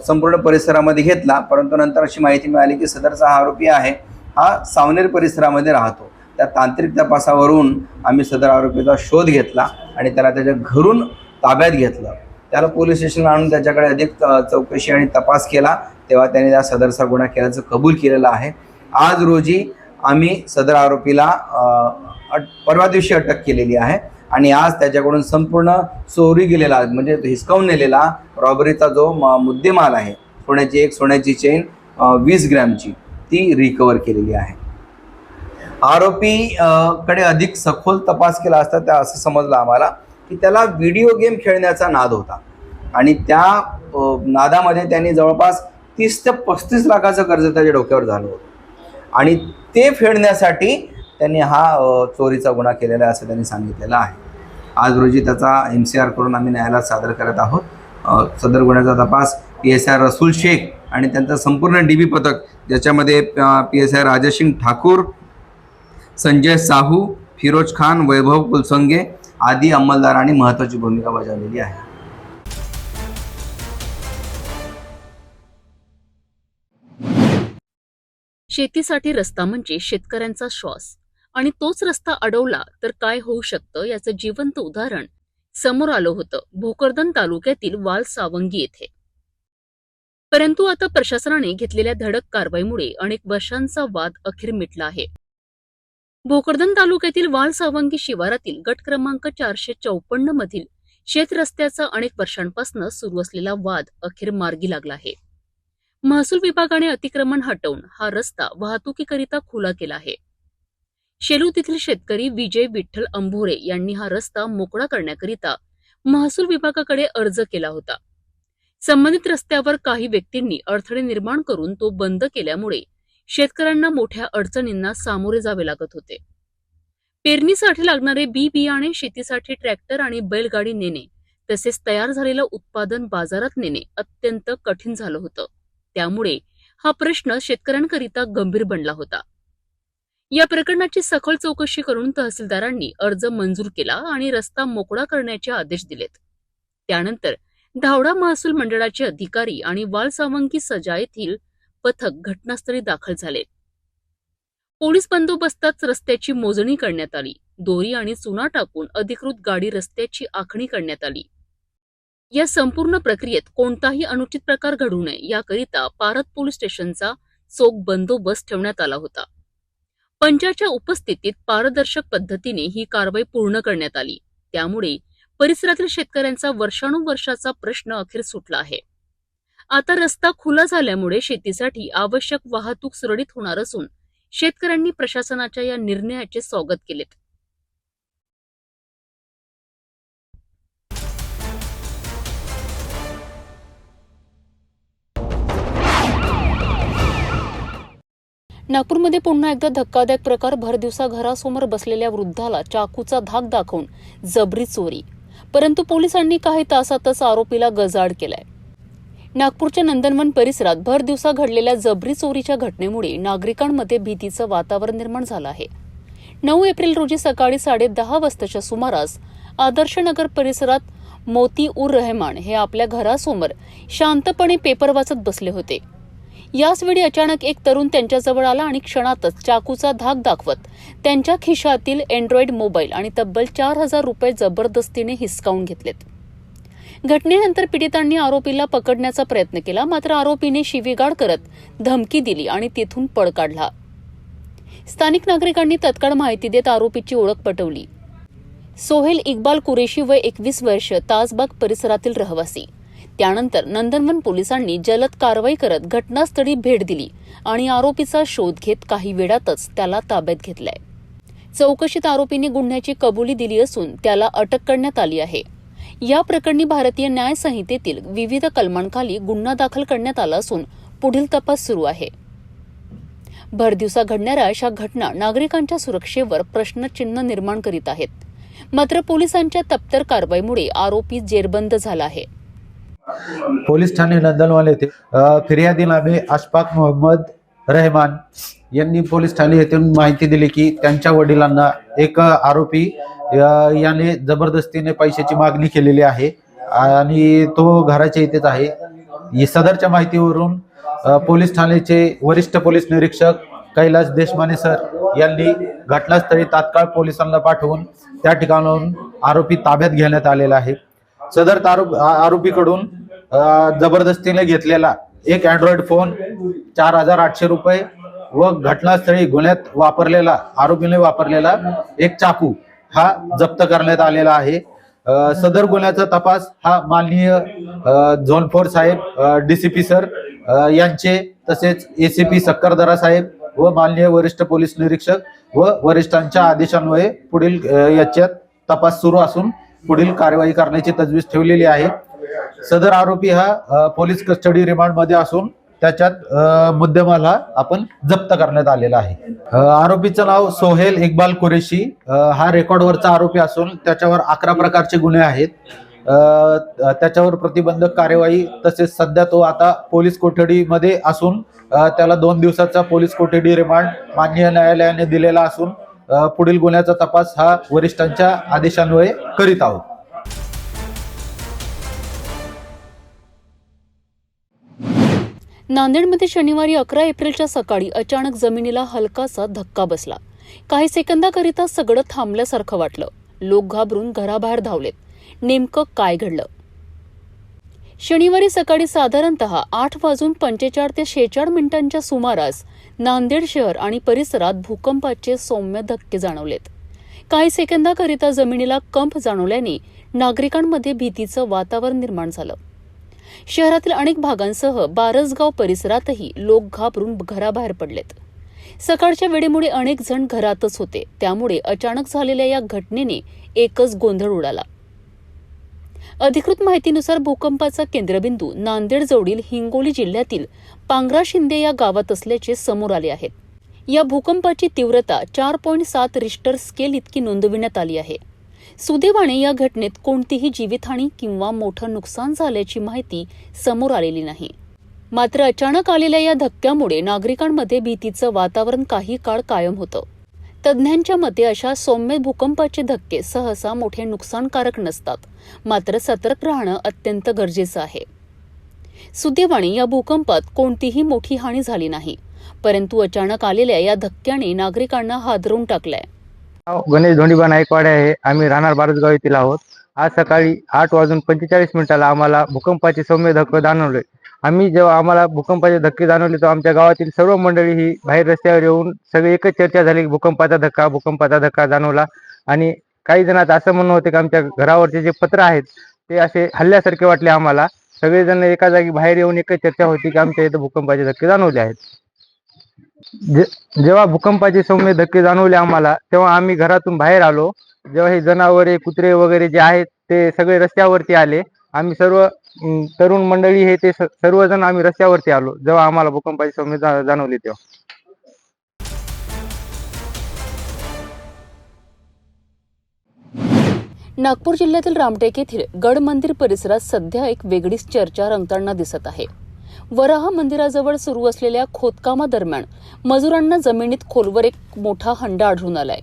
संपूर्ण परिसरामध्ये घेतला, परंतु नंतर अशी माहिती मिळाली की सदरचा हा आरोपी आहे हा सावनेर परिसरामध्ये राहतो. त्या तांत्रिक तपासावरून आम्ही सदर आरोपीचा शोध घेतला आणि त्याला त्याच्या घरून ताब्यात घेतलं. त्याला पोलीस स्टेशनला आणून त्याच्याकडे अधिक चौकशी आणि तपास केला, तेव्हा त्याने त्या सदरचा गुन्हा केल्याचं कबूल केलेलं आहे. आज रोजी आम्ही सदर आरोपीला परवा दिवशी अटक केलेली आहे आणि आज त्याच्याकडून संपूर्ण चोरी गेलेला म्हणजे हिसकावून नेलेला रॉबरीचा जो मुद्देमाल आहे, सोन्याची चेन 20 ग्रॅमची, ती रिकवर केलेली आहे. आरोपी कडे अधिक सखोल तपास केला असता त्या असं समजलं आम्हाला की त्याला व्हिडिओ गेम खेळण्याचा नाद होता आणि त्या नादामध्ये त्यांनी जवळपास 30 ते 35 लाखाचं कर्ज त्याच्या डोक्यावर झालं होतं आणि ते फेडण्यासाठी त्यांनी हा चोरीचा गुन्हा केलेला आहे असं त्यांनी सांगितलेलं आहे. आज रोजी त्याचा MCR करून आम्ही न्यायालयात सादर करत आहोत. सदर गुन्ह्याचा तपास PSI रसूल शेख आणि त्यांचं संपूर्ण DB पथक, ज्याच्यामध्ये PSI राजसिंग ठाकूर, संजय साहू, फिरोज खान, वैभव कुलसंगे आदी अंमलदारांनी महत्त्वाची भूमिका बजावलेली आहे. शेतीसाठी रस्ता म्हणजे शेतकऱ्यांचा श्वास आणि तोच रस्ता अडवला तर काय होऊ शकतं याचं जिवंत उदाहरण समोर आलं होतं भोकरदन तालुक्यातील वालसावंगी येथे. परंतु आता प्रशासनाने घेतलेल्या धडक कारवाईमुळे अनेक वर्षांचा वाद अखेर मिटला आहे. भोकरदन तालुक्यातील वालसावंगी शिवारातील गट क्रमांक 454 मधील शेत रस्त्याचा अनेक वर्षांपासून सुरू असलेला वाद अखेर मार्गी लागला आहे. महसूल विभागाने अतिक्रमण हटवून हा रस्ता वाहतुकीकरिता खुला केला आहे. शेलू येथील शेतकरी विजय विठ्ठल अंभोरे यांनी हा रस्ता मोकळा करण्याकरिता महसूल विभागाकडे अर्ज केला होता. संबंधित रस्त्यावर काही व्यक्तींनी अडथळे निर्माण करून तो बंद केल्यामुळे शेतकऱ्यांना मोठ्या अडचणींना सामोरे जावे लागत होते. पेरणीसाठी लागणारे बियाणे, शेतीसाठी ट्रॅक्टर आणि बैलगाडी नेणे तसेच तयार झालेलं उत्पादन बाजारात नेणे अत्यंत कठीण झालं होतं. त्यामुळे हा प्रश्न शेतकऱ्यांकरिता गंभीर बनला होता. या प्रकरणाची सखोल चौकशी करून तहसीलदारांनी अर्ज मंजूर केला आणि रस्ता मोकळा करण्याचे आदेश दिलेत. त्यानंतर धावडा महसूल मंडळाचे अधिकारी आणि वालसावंगी सजा येथील पथक घटनास्थळी दाखल झाले. पोलीस बंदोबस्तात रस्त्याची मोजणी करण्यात आली. दोरी आणि चुना टाकून अधिकृत गाडी रस्त्याची आखणी करण्यात आली. या संपूर्ण प्रक्रियेत कोणताही अनुचित प्रकार घडू नये याकरिता पारत पोलीस स्टेशनचा चोख बंदोबस्त ठेवण्यात आला होता. पंचाच्या उपस्थितीत पारदर्शक पद्धतीने ही कारवाई पूर्ण करण्यात आली. त्यामुळे परिसरातील शेतकऱ्यांचा वर्षानुवर्षाचा प्रश्न अखेर सुटला आहे. आता रस्ता खुला झाल्यामुळे शेतीसाठी आवश्यक वाहतूक सुरळीत होणार असून शेतकऱ्यांनी प्रशासनाच्या या निर्णयाचे स्वागत केलेत. नागपूरमध्ये पुन्हा एकदा धक्कादायक प्रकार. भरदिवसा घरासमोर बसलेल्या वृद्धाला चाकूचा धाक दाखवून जबरी चोरी. परंतु पोलिसांनी काही तासातच आरोपीला गजाआड केलाय. नागपूरच्या नंदनवन परिसरात भरदिवसा घडलेल्या जबरी चोरीच्या घटनेमुळे नागरिकांमध्ये भीतीचं वातावरण निर्माण झालं आहे. 9 एप्रिल रोजी सकाळी 10:30 वाजताच्या सुमारास आदर्शनगर परिसरात मोती उर रहमान हे आपल्या घरासमोर शांतपणे पेपर वाचत बसले होते. याचवेळी अचानक एक तरुण त्यांच्याजवळ आला आणि क्षणातच चाकूचा धाक दाखवत त्यांच्या खिशातील अँड्रॉइड मोबाईल आणि तब्बल 4,000 रुपये जबरदस्तीने हिसकावून घेतलेत. घटनेनंतर पीडितांनी आरोपीला पकडण्याचा प्रयत्न केला, मात्र आरोपीने शिवीगाळ करत धमकी दिली आणि तिथून पळ काढला. स्थानिक नागरिकांनी तत्काळ माहिती देत आरोपीची ओळख पटवली. सोहेल इक्बाल कुरेशी वय 21 वर्ष, ताजबाग परिसरातील रहिवासी. त्यानंतर नंदनवन पोलिसांनी जलद कारवाई करत घटनास्थळी भेट दिली आणि आरोपीचा शोध घेत काही वेळातच त्याला ताब्यात घेतलाय. चौकशीत आरोपीने गुन्ह्याची कबुली दिली असून त्याला अटक करण्यात आली आहे. या प्रकरणी भारतीय न्याय संहितेतील विविध कलमांखाली गुन्हा दाखल करण्यात आला असून पुढील तपास सुरू आहे. भरदिवसा घडणाऱ्या अशा घटना नागरिकांच्या सुरक्षेवर प्रश्नचिन्ह निर्माण करीत आहेत. मात्र पोलिसांच्या तप्तर कारवाईमुळे आरोपी जेरबंद झाला आहे. पोलीस ठाणे नंदनवाल येथे फिर्यादी नामे अशफाक मोहम्मद रहमान यांनी पोलीस ठाणे येथून माहिती दिली की त्यांच्या वडिलांना एक आरोपी याने जबरदस्तीने पैशाची मागणी केलेली आहे आणि तो घराच्या इथेच आहे. सदरच्या माहितीवरून पोलीस ठाण्याचे वरिष्ठ पोलीस निरीक्षक कैलास देशमाने सर यांनी घटनास्थळी तात्काळ पोलिसांना पाठवून त्या ठिकाणाहून आरोपी ताब्यात घेण्यात आलेला आहे. सदर आरोपीकडून जबरदस्तीने घेतलेला एक अँड्रॉइड फोन, 4,800 रुपये व घटनास्थळी गुन्ह्यात आरोपीने वापरलेला एक चाकू हा जप्त करण्यात आलेला आहे. सदर गुन्ह्याचा तपास हा माननीय झोन 4 साहेब, DCP सर यांचे, तसेच ACP सक्करदरा साहेब व माननीय वरिष्ठ पोलीस निरीक्षक व वरिष्ठांच्या आदेशान्वये पुढील याच्यात तपास सुरू असून पुढील कार्यवाही करण्याची तजवीज ठेवलेली आहे. सदर आरोपी हा पोलीस कस्टडी रिमांड मध्ये असून त्याच्यात मुद्देमाल हा आपण जप्त करण्यात आलेला आहे. आरोपीचं नाव सोहेल इक्बाल कुरेशी, हा रेकॉर्डवरचा आरोपी असून त्याच्यावर 11 प्रकारचे गुन्हे आहेत. त्याच्यावर प्रतिबंधक कार्यवाही, तसेच सध्या तो आता पोलीस कोठडीमध्ये असून त्याला 2 दिवसाचा पोलीस कोठडी रिमांड माननीय न्यायालयाने दिलेला असून पुढील गुन्ह्याचा तपास हा वरिष्ठांच्या आदेशान्वये करीत आहोत. नांदेडमध्ये शनिवारी 11 एप्रिलच्या सकाळी अचानक जमिनीला हलकासा धक्का बसला. काही सेकंदाकरिता सगळं थांबल्यासारखं वाटलं. लोक घाबरून घराबाहेर धावलेत. नेमकं काय घडलं? शनिवारी सकाळी साधारणतः 8:45 ते 46 मिनिटांच्या सुमारास नांदेड शहर आणि परिसरात भूकंपाचे सौम्य धक्के जाणवलेत. काही सेकंदाकरिता जमिनीला कंप जाणवल्याने नागरिकांमध्ये भीतीचं वातावरण निर्माण झालं. शहरातील अनेक भागांसह बारसगाव परिसरातही लोक घाबरून घराबाहेर पडलेत. सकाळच्या वेळेमुळे अनेक जण घरातच होते, त्यामुळे अचानक झालेल्या या घटनेने एकच गोंधळ उडाला. अधिकृत माहितीनुसार भूकंपाचा केंद्रबिंदू नांदेड जवळील हिंगोली जिल्ह्यातील पांगरा शिंदे या गावात असल्याचे समोर आले आहेत. या भूकंपाची तीव्रता 4.7 रिश्टर स्केल इतकी नोंदविण्यात आली आहे. सुदैवाने या घटनेत कोणतीही जीवितहानी किंवा मोठं नुकसान झाल्याची माहिती समोर आलेली नाही. मात्र अचानक आलेल्या या धक्क्यामुळे नागरिकांमध्ये भीतीचं वातावरण काही काळ कायम होतं. तज्ज्ञांच्या मते अशा सौम्य भूकंपाचे धक्के सहसा मोठे नुकसानकारक नसतात, मात्र सतर्क राहणं अत्यंत गरजेचं आहे. सुदैवाने या भूकंपात कोणतीही मोठी हानी झाली नाही, परंतु अचानक आलेल्या या धक्क्याने नागरिकांना हादरवून टाकलंय. गणेश धोंडीबा नाईकवाडे आहे. आम्ही राहणार बारसगाव येथील आहोत. आज सकाळी 8:45 आम्हाला भूकंपाचे सौम्य धक्के जाणवले. आम्ही जेव्हा आम्हाला भूकंपाचे धक्के जाणवले तेव्हा आमच्या गावातील सर्व मंडळी ही बाहेर रस्त्यावर येऊन सगळी एकच चर्चा झाली की भूकंपाचा धक्का जाणवला. आणि काही जणांचं असं म्हणणं होतं की आमच्या घरावरचे जे पत्र आहेत ते असे हल्ल्यासारखे वाटले आम्हाला. सगळेजण एका जागी बाहेर येऊन एकच चर्चा होती की आमच्या इथं भूकंपाचे धक्के जाणवले आहेत. जेव्हा भूकंपाचे सौम्य धक्के जाणवले आम्हाला तेव्हा आम्ही घरातून बाहेर आलो. जेव्हा हे जनावरे कुत्रे वगैरे जे आहेत ते सगळे रस्त्यावरती आले. आम्ही सर्व तरुण मंडळी हे ते सर्वजण आम्ही रस्त्यावरती आलो जेव्हा आम्हाला भूकंपाची सौम्य जाणवली तेव्हा. नागपूर जिल्ह्यातील रामटेक येथील गड मंदिर परिसरात सध्या एक वेगळीच चर्चा रंगताना दिसत आहे. वराह मंदिराजवळ सुरू असलेल्या खोदकामादरम्यान मजुरांना जमिनीत खोलवर एक मोठा हंडा आढळून आलाय.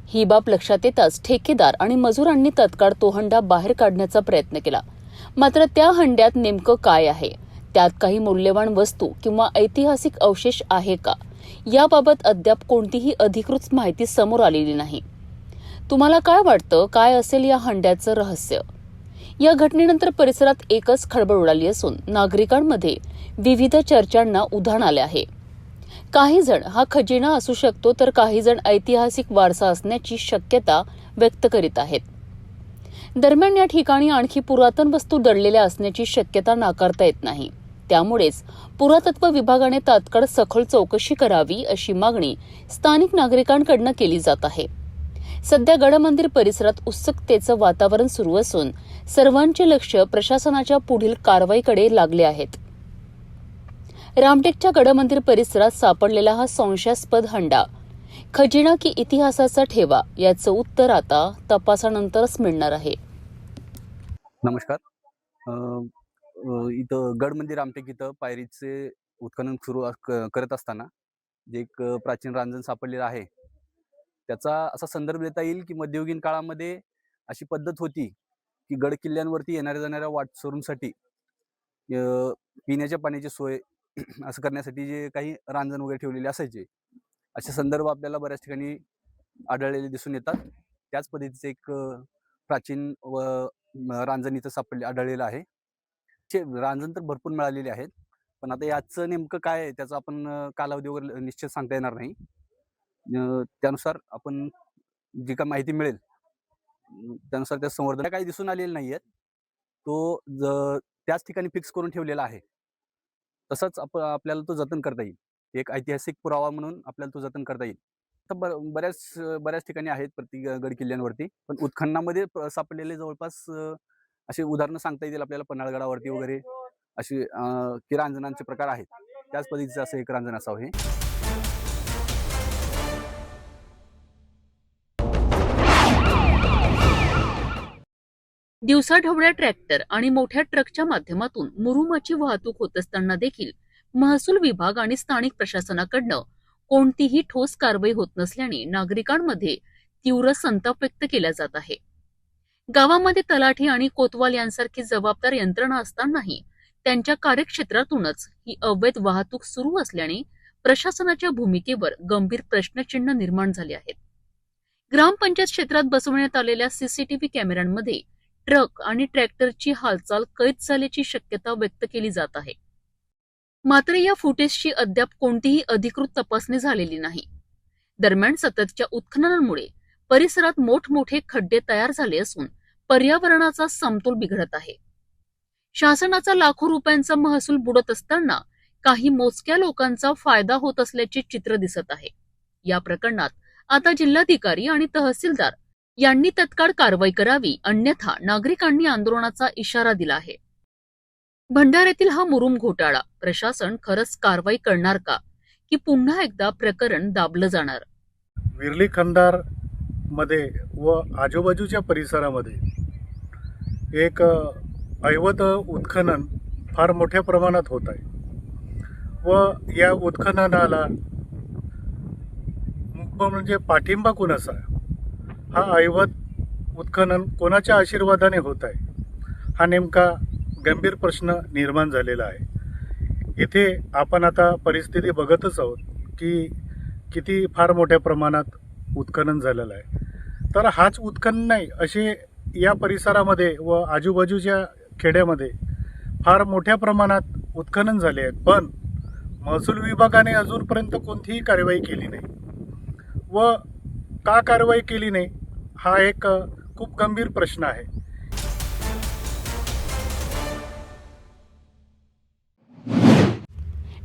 ही बाब लक्षात येताच ठेकेदार आणि मजुरांनी तत्काळ तो हंडा बाहेर काढण्याचा प्रयत्न केला. मात्र त्या हंड्यात नेमकं काय आहे, त्यात काही मौल्यवान वस्तू किंवा ऐतिहासिक अवशेष आहे का, याबाबत अद्याप कोणतीही अधिकृत माहिती समोर आलेली नाही. तुम्हाला काय वाटतं, काय असेल या हंड्याचं रहस्य? या घटनेनंतर परिसरात एकच खळबळ उडाली असून नागरिकांमध्ये विविध चर्चांना उधाण आले आहे. काही जण हा खजिना असू शकतो तर काही जण ऐतिहासिक वारसा असण्याची शक्यता व्यक्त करीत आहेत. दरम्यान या ठिकाणी आणखी पुरातन वस्तू दडलेल्या असण्याची शक्यता नाकारता येत नाही. त्यामुळेच पुरातत्व विभागाने तात्काळ सखोल चौकशी करावी अशी मागणी स्थानिक नागरिकांकडून केली जात आहे. सध्या गडमंदिर परिसरात उत्सुकतेचं वातावरण सुरू असून सर्वांचे लक्ष प्रशासनाच्या पुढील कारवाईकडे लागले आहेत. रामटेकच्या गडमंदिर परिसरात सापडलेला हा संशयास्पद हंडा खजिना की इतिहासाचा ठेवा, याचं उत्तर आता तपासानंतरच मिळणार आहे. नमस्कार. इथं गड मंदिर रामटेक इथं पायरीचे उत्खनन सुरू करत असताना जे एक प्राचीन रांजण सापडलेलं आहे त्याचा असा संदर्भ देता येईल की मध्ययुगीन काळामध्ये अशी पद्धत होती की गड किल्ल्यांवरती येणाऱ्या जाणाऱ्या वाटसरूंसाठी पिण्याच्या पाण्याची सोय असं करण्यासाठी जे काही रांजण वगैरे ठेवलेले असायचे, असे संदर्भ आपल्याला बऱ्याच ठिकाणी आढळलेले दिसून येतात. त्याच पद्धतीचे एक प्राचीन व रांजण इथं आढळलेलं आहे. रांजण तर भरपूर मिळालेले आहेत, पण आता याचं नेमकं काय आहे त्याचा आपण कालावधी वगैरे निश्चित सांगता येणार नाही. त्यानुसार आपण जी काय माहिती मिळेल त्यानुसार त्या संवर्धन काही दिसून आलेलं नाही आहेत. तो त्याच ठिकाणी फिक्स करून ठेवलेला आहे. तसंच आपल्याला तो जतन करता येईल. एक ऐतिहासिक पुरावा म्हणून आपल्याला तो जतन करता येईल. तर बऱ्याच ठिकाणी आहेत प्रति गड किल्ल्यांवरती, पण उत्खननामध्ये सापडलेले जवळपास असे उदाहरणं सांगता येतील आपल्याला. पन्हाळगडावरती वगैरे असे की रांजणांचे प्रकार आहेत. त्याच पद्धतीचं असं एक रांजण असावं हे. दिवसाढवळ्या ट्रॅक्टर आणि मोठ्या ट्रकच्या माध्यमातून मुरुमाची वाहतूक होत असताना देखील महसूल विभाग आणि स्थानिक प्रशासनाकडनं कोणतीही ठोस कारवाई होत नसल्याने नागरिकांमध्ये तीव्र संताप व्यक्त केला जात आहे. गावामध्ये तलाठी आणि कोतवाल यांसारखी जबाबदार यंत्रणा असतानाही त्यांच्या कार्यक्षेत्रातूनच ही अवैध वाहतूक सुरू असल्याने प्रशासनाच्या भूमिकेवर गंभीर प्रश्नचिन्ह निर्माण झाले आहेत. ग्रामपंचायत क्षेत्रात बसवण्यात आलेल्या सीसीटीव्ही कॅमेऱ्यांमध्ये ट्रक आणि ट्रॅक्टरची हालचाल कैद झाल्याची शक्यता व्यक्त केली जात आहे. मात्र या फुटेजची अद्याप कोणतीही अधिकृत तपासणी झालेली नाही. दरम्यान सततच्या उत्खननामुळे परिसरात मोठमोठे खड्डे तयार झाले असून पर्यावरणाचा समतोल बिघडत आहे. शासनाचा लाखो रुपयांचा महसूल बुडत असताना काही मोजक्या लोकांचा फायदा होत असल्याचे चित्र दिसत आहे. या प्रकरणात आता जिल्हाधिकारी आणि तहसीलदार यांनी तत्काळ कारवाई करावी, अन्यथा नागरिकांनी आंदोलनाचा इशारा दिला आहे. भंडाऱ्यातील हा मुरुम घोटाळा प्रशासन खरंच कारवाई करणार का, की पुन्हा एकदा प्रकरण दाबलं जाणार? विरली खंदार मध्ये व आजूबाजूच्या परिसरामध्ये एक अवैध उत्खनन फार मोठ्या प्रमाणात होत आहे व या उत्खननाला म्हणजे पाठिंबा कोणाचा? हा अवैध उत्खनन कोणाच्या आशीर्वादाने होत आहे? हा नेमका गंभीर प्रश्न निर्माण झालेला आहे. इथे आपण आता परिस्थिती बघतच आहोत की किती फार मोठ्या प्रमाणात उत्खनन झालेलं आहे. तर हाच उत्खनन नाही, असे या परिसरामध्ये व आजूबाजूच्या खेड्यामध्ये फार मोठ्या प्रमाणात उत्खनन झाले आहेत, पण महसूल विभागाने अजूनपर्यंत कोणतीही कारवाई केली नाही व का कारवाई केली नाही हा एक खूप गंभीर प्रश्न आहे.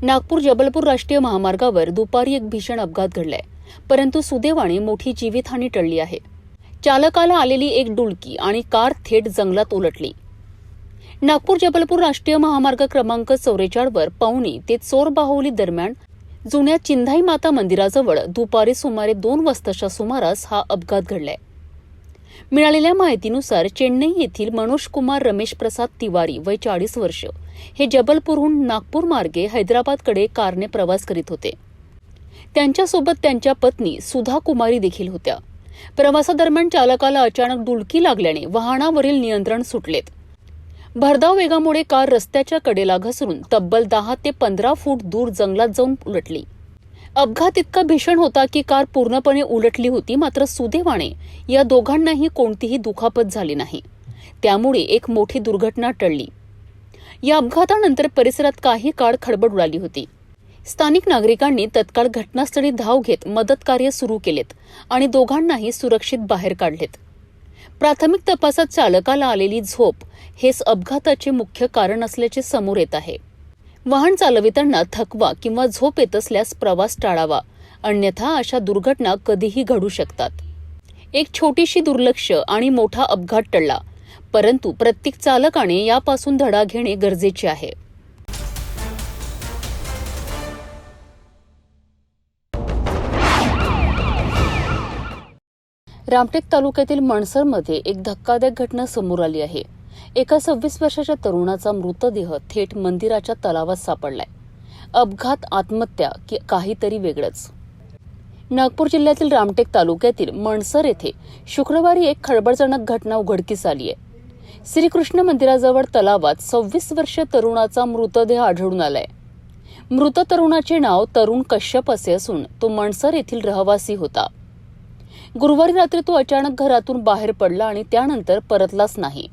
नागपूर जबलपूर राष्ट्रीय महामार्गावर दुपारी एक भीषण अपघात घडलाय, परंतु सुदैवाने मोठी जीवितहानी टळली आहे. चालकाला आलेली एक डुलकी आणि कार थेट जंगलात उलटली. नागपूर जबलपूर राष्ट्रीय महामार्ग क्रमांक 44 वर पवनी ते चोरबाहुली दरम्यान जुन्या चिंधाई माता मंदिराजवळ दुपारी सुमारे 2 वाजताच्या सुमारास हा अपघात घडलाय. मिळालेल्या माहितीनुसार चेन्नई येथील मनोज कुमार रमेश प्रसाद तिवारी वय 40 वर्ष हे जबलपूरहून नागपूर मार्गे हैदराबादकडे कारने प्रवास करीत होते. त्यांच्यासोबत त्यांच्या पत्नी सुधा कुमारी देखील होत्या. प्रवासादरम्यान चालकाला अचानक डुलकी लागल्याने वाहनावरील नियंत्रण सुटलेत. भरधाव वेगामुळे कार रस्त्याच्या कडेला घसरून तब्बल 10 ते 15 फूट दूर जंगलात जाऊन उलटली. अपघात इतका भीषण होता की कार पूर्णपणे उलटली होती, मात्र सुदैवाने या दोघांनाही कोणतीही दुखापत झाली नाही. त्यामुळे एक मोठी दुर्घटना टळली. या अपघातानंतर परिसरात काही काळ खळबळ उडाली होती. स्थानिक नागरिकांनी तत्काळ घटनास्थळी धाव घेत मदत कार्य सुरू केलेत आणि दोघांनाही सुरक्षित बाहेर काढलेत. प्राथमिक तपासात चालकाला आलेली झोप हेच अपघाताचे मुख्य कारण असल्याचे समोर येत आहे. वाहन चालविताना थकवा किंवा झोप येत असल्यास प्रवास टाळावा, अन्यथा अशा दुर्घटना कधीही घडू शकतात. एक छोटीशी दुर्लक्ष आणि मोठा अपघात टळला, परंतु प्रत्येक चालकाने यापासून धडा घेणे गरजेचे आहे. रामटेक तालुक्यातील मणसरमध्ये एक धक्कादायक घटना समोर आली आहे. एका 26 वर्षाच्या तरुणाचा मृतदेह थेट मंदिराच्या तलावात सापडलाय. अपघात, आत्महत्या की काहीतरी वेगळंच? नागपूर जिल्ह्यातील रामटेक तालुक्यातील मणसर येथे शुक्रवारी एक खळबळजनक घटना उघडकीस आली आहे. श्रीकृष्ण मंदिराजवळ तलावात 26 वर्षीय तरुणाचा मृतदेह आढळून आलाय. मृत तरुणाचे नाव तरुण कश्यप असे असून तो मणसर येथील रहिवासी होता. गुरुवारी रात्री तो अचानक घरातून बाहेर पडला आणि त्यानंतर परतलाच नाही.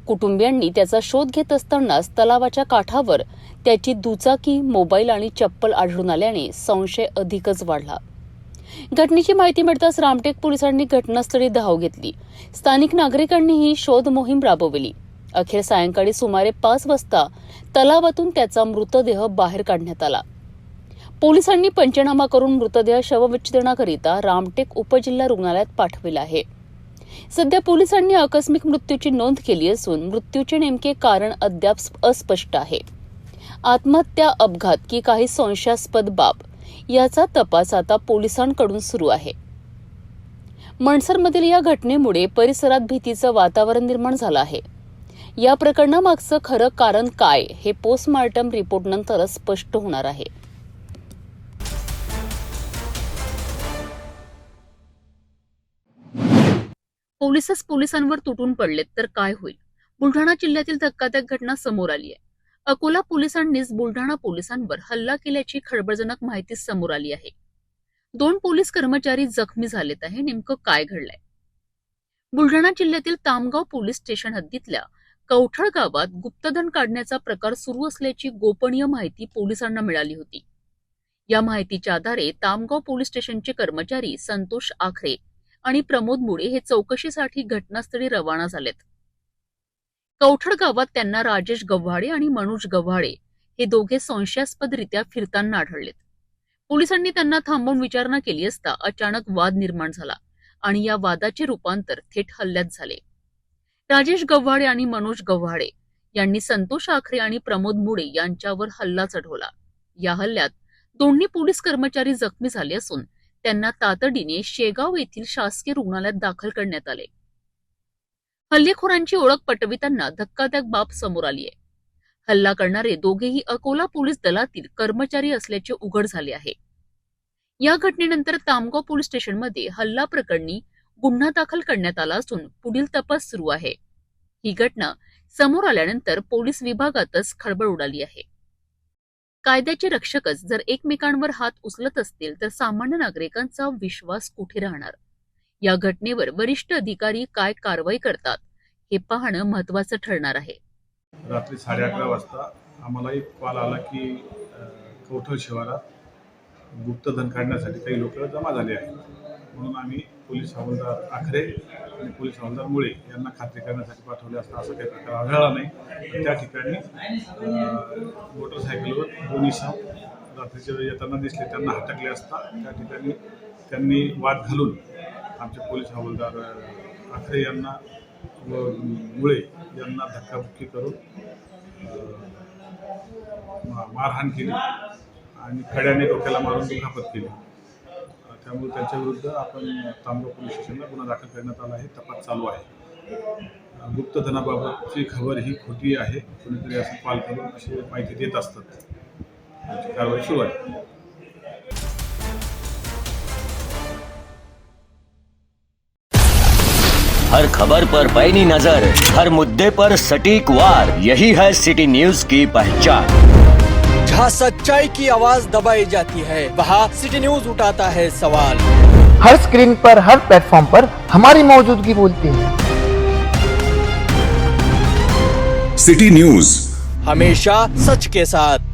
कुटुंबियांनी त्याचा शोध घेत असतानाच तलावाच्या काठावर त्याची दुचाकी, मोबाईल आणि चप्पल आढळून आल्याने संशय अधिकच वाढला. घटनेची माहिती मिळताच रामटेक पोलिसांनी घटनास्थळी धाव घेतली. स्थानिक नागरिकांनीही शोध मोहीम राबवली. अखेर सायंकाळी सुमारे 5 वाजता तलावातून त्याचा मृतदेह बाहेर काढण्यात आला. पोलिसांनी पंचनामा करून मृतदेह शवविच्छेदनाकरिता रामटेक उपजिल्हा रुग्णालयात पाठविला आहे. सध्या पोलिसांनी आकस्मिक मृत्यूची नोंद केली असून मृत्यूचे नेमके कारण अद्याप अस्पष्ट आहे. आत्महत्या, अपघात की काही संशयास्पद बाब याचा तपास आता पोलिसांकडून सुरू आहे. मणसरमधील या घटनेमुळे परिसरात भीतीचं वातावरण निर्माण झालं आहे. या प्रकरणामागचं खरं कारण काय हे पोस्टमार्टम रिपोर्टनंतरच स्पष्ट होणार आहे. पोलिसच पोलिसांवर तुटून पडलेत तर काय होईल? बुलढाणा जिल्ह्यातील धक्कादायक घटना समोर आली आहे. अकोला पोलिसांनीच बुलढाणा पोलिसांवर हल्ला केल्याची खळबळजनक माहिती समोर आली आहे. 2 पोलीस कर्मचारी जखमी झालेत आहे. नेमकं काय घडलंय? बुलढाणा जिल्ह्यातील तामगाव पोलीस स्टेशन हद्दीतल्या कवठळ गावात गुप्तधन काढण्याचा प्रकार सुरू असल्याची गोपनीय माहिती पोलिसांना मिळाली होती. या माहितीच्या आधारे तामगाव पोलीस स्टेशनचे कर्मचारी संतोष आखरे आणि प्रमोद मुळे हे चौकशीसाठी घटनास्थळी रवाना झालेत. कवठळ गावात त्यांना राजेश गव्हाडे आणि मनोज गव्हाडे हे दोघे संशयास्पदरित्या फिरताना आढळलेत. पोलिसांनी त्यांना थांबवून विचारणा केली असता अचानक वाद निर्माण झाला आणि या वादाचे रूपांतर थेट हल्ल्यात झाले. राजेश गव्हाडे आणि मनोज गव्हाडे यांनी संतोष आखरे आणि प्रमोद मुळे यांच्यावर हल्ला चढवला. या हल्ल्यात दोन्ही पोलीस कर्मचारी जखमी झाले असून त्यांना तातडीने शेगाव येथील शासकीय रुग्णालयात दाखल करण्यात आले. हल्लेखोरांची ओळख पटविताना धक्कादायक बाब समोर आली आहे. हल्ला करणारे दोघेही अकोला पोलीस दलातील कर्मचारी असल्याचे उघड झाले आहे. या घटनेनंतर तामगाव पोलीस स्टेशनमध्ये हल्ला प्रकरणी गुन्हा दाखल करण्यात आला असून पुढील तपास सुरू आहे. ही घटना समोर आल्यानंतर पोलीस विभागातच खळबळ उडाली आहे. कायद्याचे रक्षकच जर एकमेकांवर हात उचलत असतील तर सामान्य नागरिकांचा विश्वास कुठे राहणार? या घटनेवर वरिष्ठ अधिकारी काय कारवाई करतात हे पाहणं महत्त्वाचं ठरणार आहे. रात्री 11:30 वाजता आम्हाला एक कॉल आला की कवठळ शिवारात गुप्तधन काढण्यासाठी काही लोक जमा झाले आहेत. म्हणून आम्ही पोलीस हवालदार आखरे आणि पोलीस हवालदार मुळे यांना खात्री करण्यासाठी पाठवले असता असा काही प्रकार आढळला नाही. पण त्या ठिकाणी मोटरसायकलवर दोन्ही रात्रीच्या वेळी येताना दिसले. त्यांना हटकले असता त्या ठिकाणी त्यांनी वाद घालून आमचे पोलीस हवालदार आखरे यांना व मुळे यांना धक्काबुक्की करून मारहाण केली आणि खड्याने डोक्याला मारून दुखापत केली. त्यामुळे त्यांच्याविरुद्ध आपण तांबा पोलीस स्टेशनला गुन्हा दाखल करण्यात आला आहे. तपास चालू आहे. गुप्तधनाबाबतची खबर ही खोटी आहे. कोणीतरी असं कॉल करून अशी माहिती देत असतात. त्याची कारवाई सुरू आहे. हर खबर पर पैनी नजर, हर मुद्दे पर सटीक वार, यही है सिटी न्यूज की पहचान। जहाँ सच्चाई की आवाज दबाई जाती है वहाँ सिटी न्यूज उठाता है सवाल। हर स्क्रीन पर, हर प्लेटफॉर्म पर हमारी मौजूदगी बोलती है। सिटी न्यूज हमेशा सच के साथ।